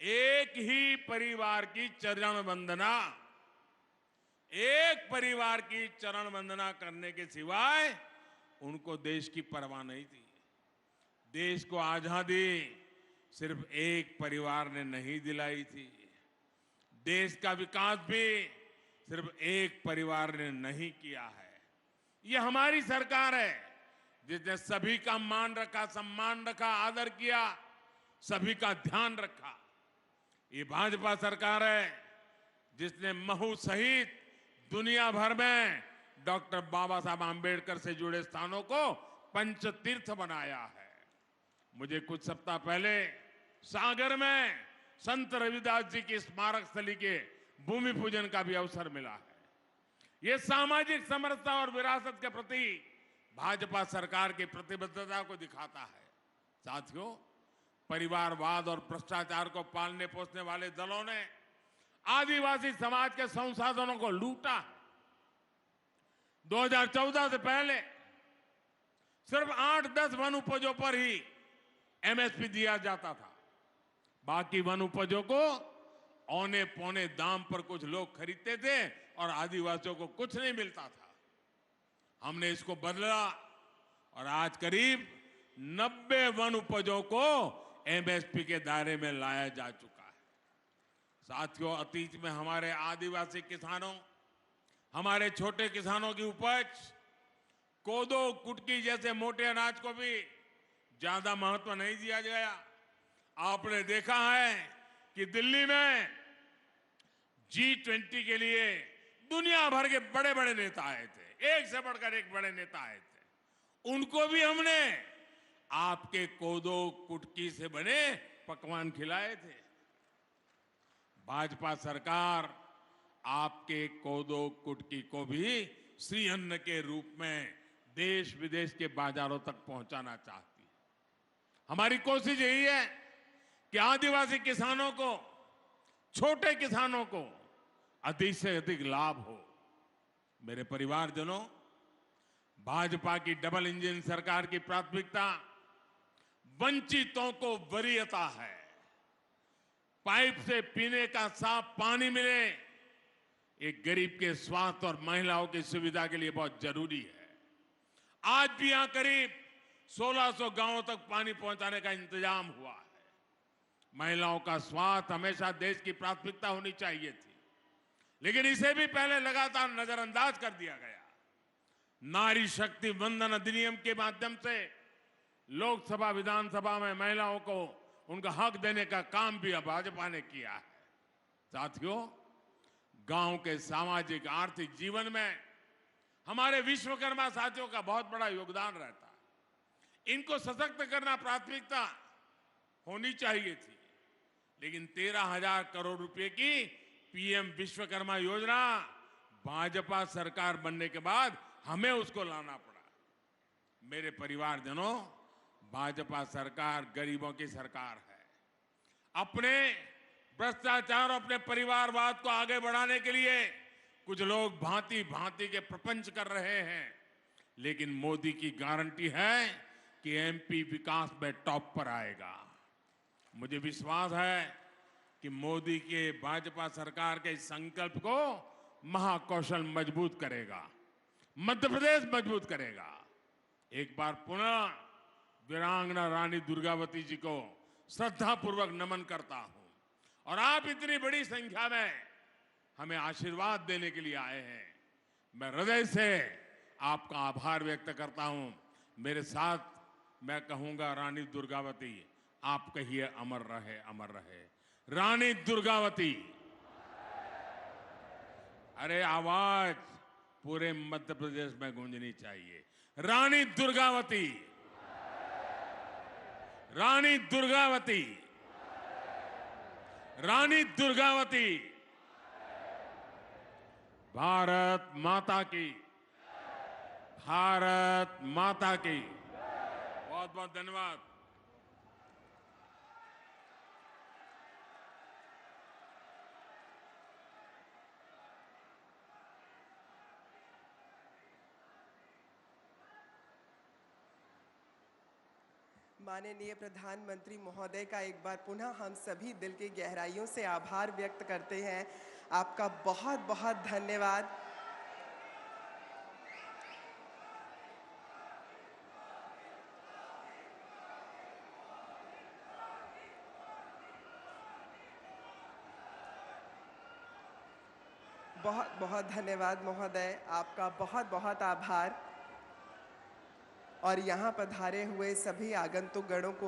एक ही परिवार की चरण वंदना, एक परिवार की चरण वंदना करने के सिवाय उनको देश की परवाह नहीं थी। देश को आजादी सिर्फ एक परिवार ने नहीं दिलाई थी। देश का विकास भी सिर्फ एक परिवार ने नहीं किया है। ये हमारी सरकार है जिसने सभी का मान रखा, सम्मान रखा, आदर किया, सभी का ध्यान रखा। ये भाजपा सरकार है जिसने महू सहित दुनिया भर में डॉक्टर बाबा साहब आंबेडकर से जुड़े स्थानों को पंचतीर्थ बनाया है। मुझे कुछ सप्ताह पहले सागर में संत रविदास जी की स्मारक स्थली के भूमि पूजन का भी अवसर मिला है। ये सामाजिक समरसता और विरासत के प्रति भाजपा सरकार की प्रतिबद्धता को दिखाता है। साथियों, परिवारवाद और भ्रष्टाचार को पालने पोसने वाले दलों ने आदिवासी समाज के संसाधनों को लूटा है। 2014 से पहले सिर्फ 8-10 वन उपजों पर ही एमएसपी दिया जाता था। बाकी वन उपजों को औने पौने दाम पर कुछ लोग खरीदते थे और आदिवासियों को कुछ नहीं मिलता था। हमने इसको बदला और आज करीब 90 वन उपजों को एमएसपी के दायरे में लाया जा चुका है। साथियों, अतीत में हमारे आदिवासी किसानों, हमारे छोटे किसानों की उपज कोदो, कुटकी जैसे मोटे अनाज को भी ज्यादा महत्व नहीं दिया गया। आपने देखा है कि दिल्ली में G20 के लिए दुनिया भर के बड़े बड़े नेता आए थे, एक से बढ़कर एक बड़े नेता आए थे। उनको भी हमने आपके कोदो कुटकी से बने पकवान खिलाए थे। भाजपा सरकार आपके कोदो कुटकी को भी श्री अन्न के रूप में देश विदेश के बाजारों तक पहुंचाना चाहती है। हमारी कोशिश यही है कि आदिवासी किसानों को, छोटे किसानों को अधिक से अधिक लाभ हो। मेरे परिवारजनों, भाजपा की डबल इंजन सरकार की प्राथमिकता वंचितों को वरीयता है। पाइप से पीने का साफ पानी मिले, एक गरीब के स्वास्थ्य और महिलाओं की सुविधा के लिए बहुत जरूरी है। आज भी यहां करीब 1600 गांवों तक पानी पहुंचाने का इंतजाम हुआ है। महिलाओं का स्वास्थ्य हमेशा देश की प्राथमिकता होनी चाहिए थी, लेकिन इसे भी पहले लगातार नजरअंदाज कर दिया गया। नारी शक्ति वंदन अधिनियम के माध्यम से लोकसभा विधानसभा में महिलाओं को उनका हक देने का काम भी भाजपा ने किया है। साथियों, गांव के सामाजिक आर्थिक जीवन में हमारे विश्वकर्मा साथियों का बहुत बड़ा योगदान रहता है। इनको सशक्त करना प्राथमिकता होनी चाहिए थी, लेकिन 13,000 करोड़ रुपए की पीएम विश्वकर्मा योजना भाजपा सरकार बनने के बाद हमें उसको लाना पड़ा। मेरे परिवारजनों, भाजपा सरकार गरीबों की सरकार है। अपने भ्रष्टाचार और अपने परिवारवाद को आगे बढ़ाने के लिए कुछ लोग भांति भांति के प्रपंच कर रहे हैं, लेकिन मोदी की गारंटी है कि एमपी विकास में टॉप पर आएगा। मुझे विश्वास है कि मोदी के भाजपा सरकार के इस संकल्प को महाकौशल मजबूत करेगा, मध्य प्रदेश मजबूत करेगा। एक बार पुनः वीरांगना रानी दुर्गावती जी को श्रद्धापूर्वक नमन करता हूं, और आप इतनी बड़ी संख्या में हमें आशीर्वाद देने के लिए आए हैं। मैं हृदय से आपका आभार व्यक्त करता हूं। मेरे साथ मैं कहूंगा, रानी दुर्गावती, आप कहिए अमर रहे, अमर रहे। रानी दुर्गावती। अरे आवाज पूरे मध्य प्रदेश में गूंजनी चाहिए। रानी दुर्गावती, रानी दुर्गावती, रानी दुर्गावती। भारत माता की, भारत माता की। बहुत बहुत धन्यवाद। माननीय प्रधानमंत्री महोदय का एक बार पुनः हम सभी दिल की गहराइयों से आभार व्यक्त करते हैं। आपका बहुत बहुत धन्यवाद। बहुत बहुत धन्यवाद महोदय, आपका बहुत बहुत आभार। और यहाँ पधारे हुए सभी आगंतुक गणों को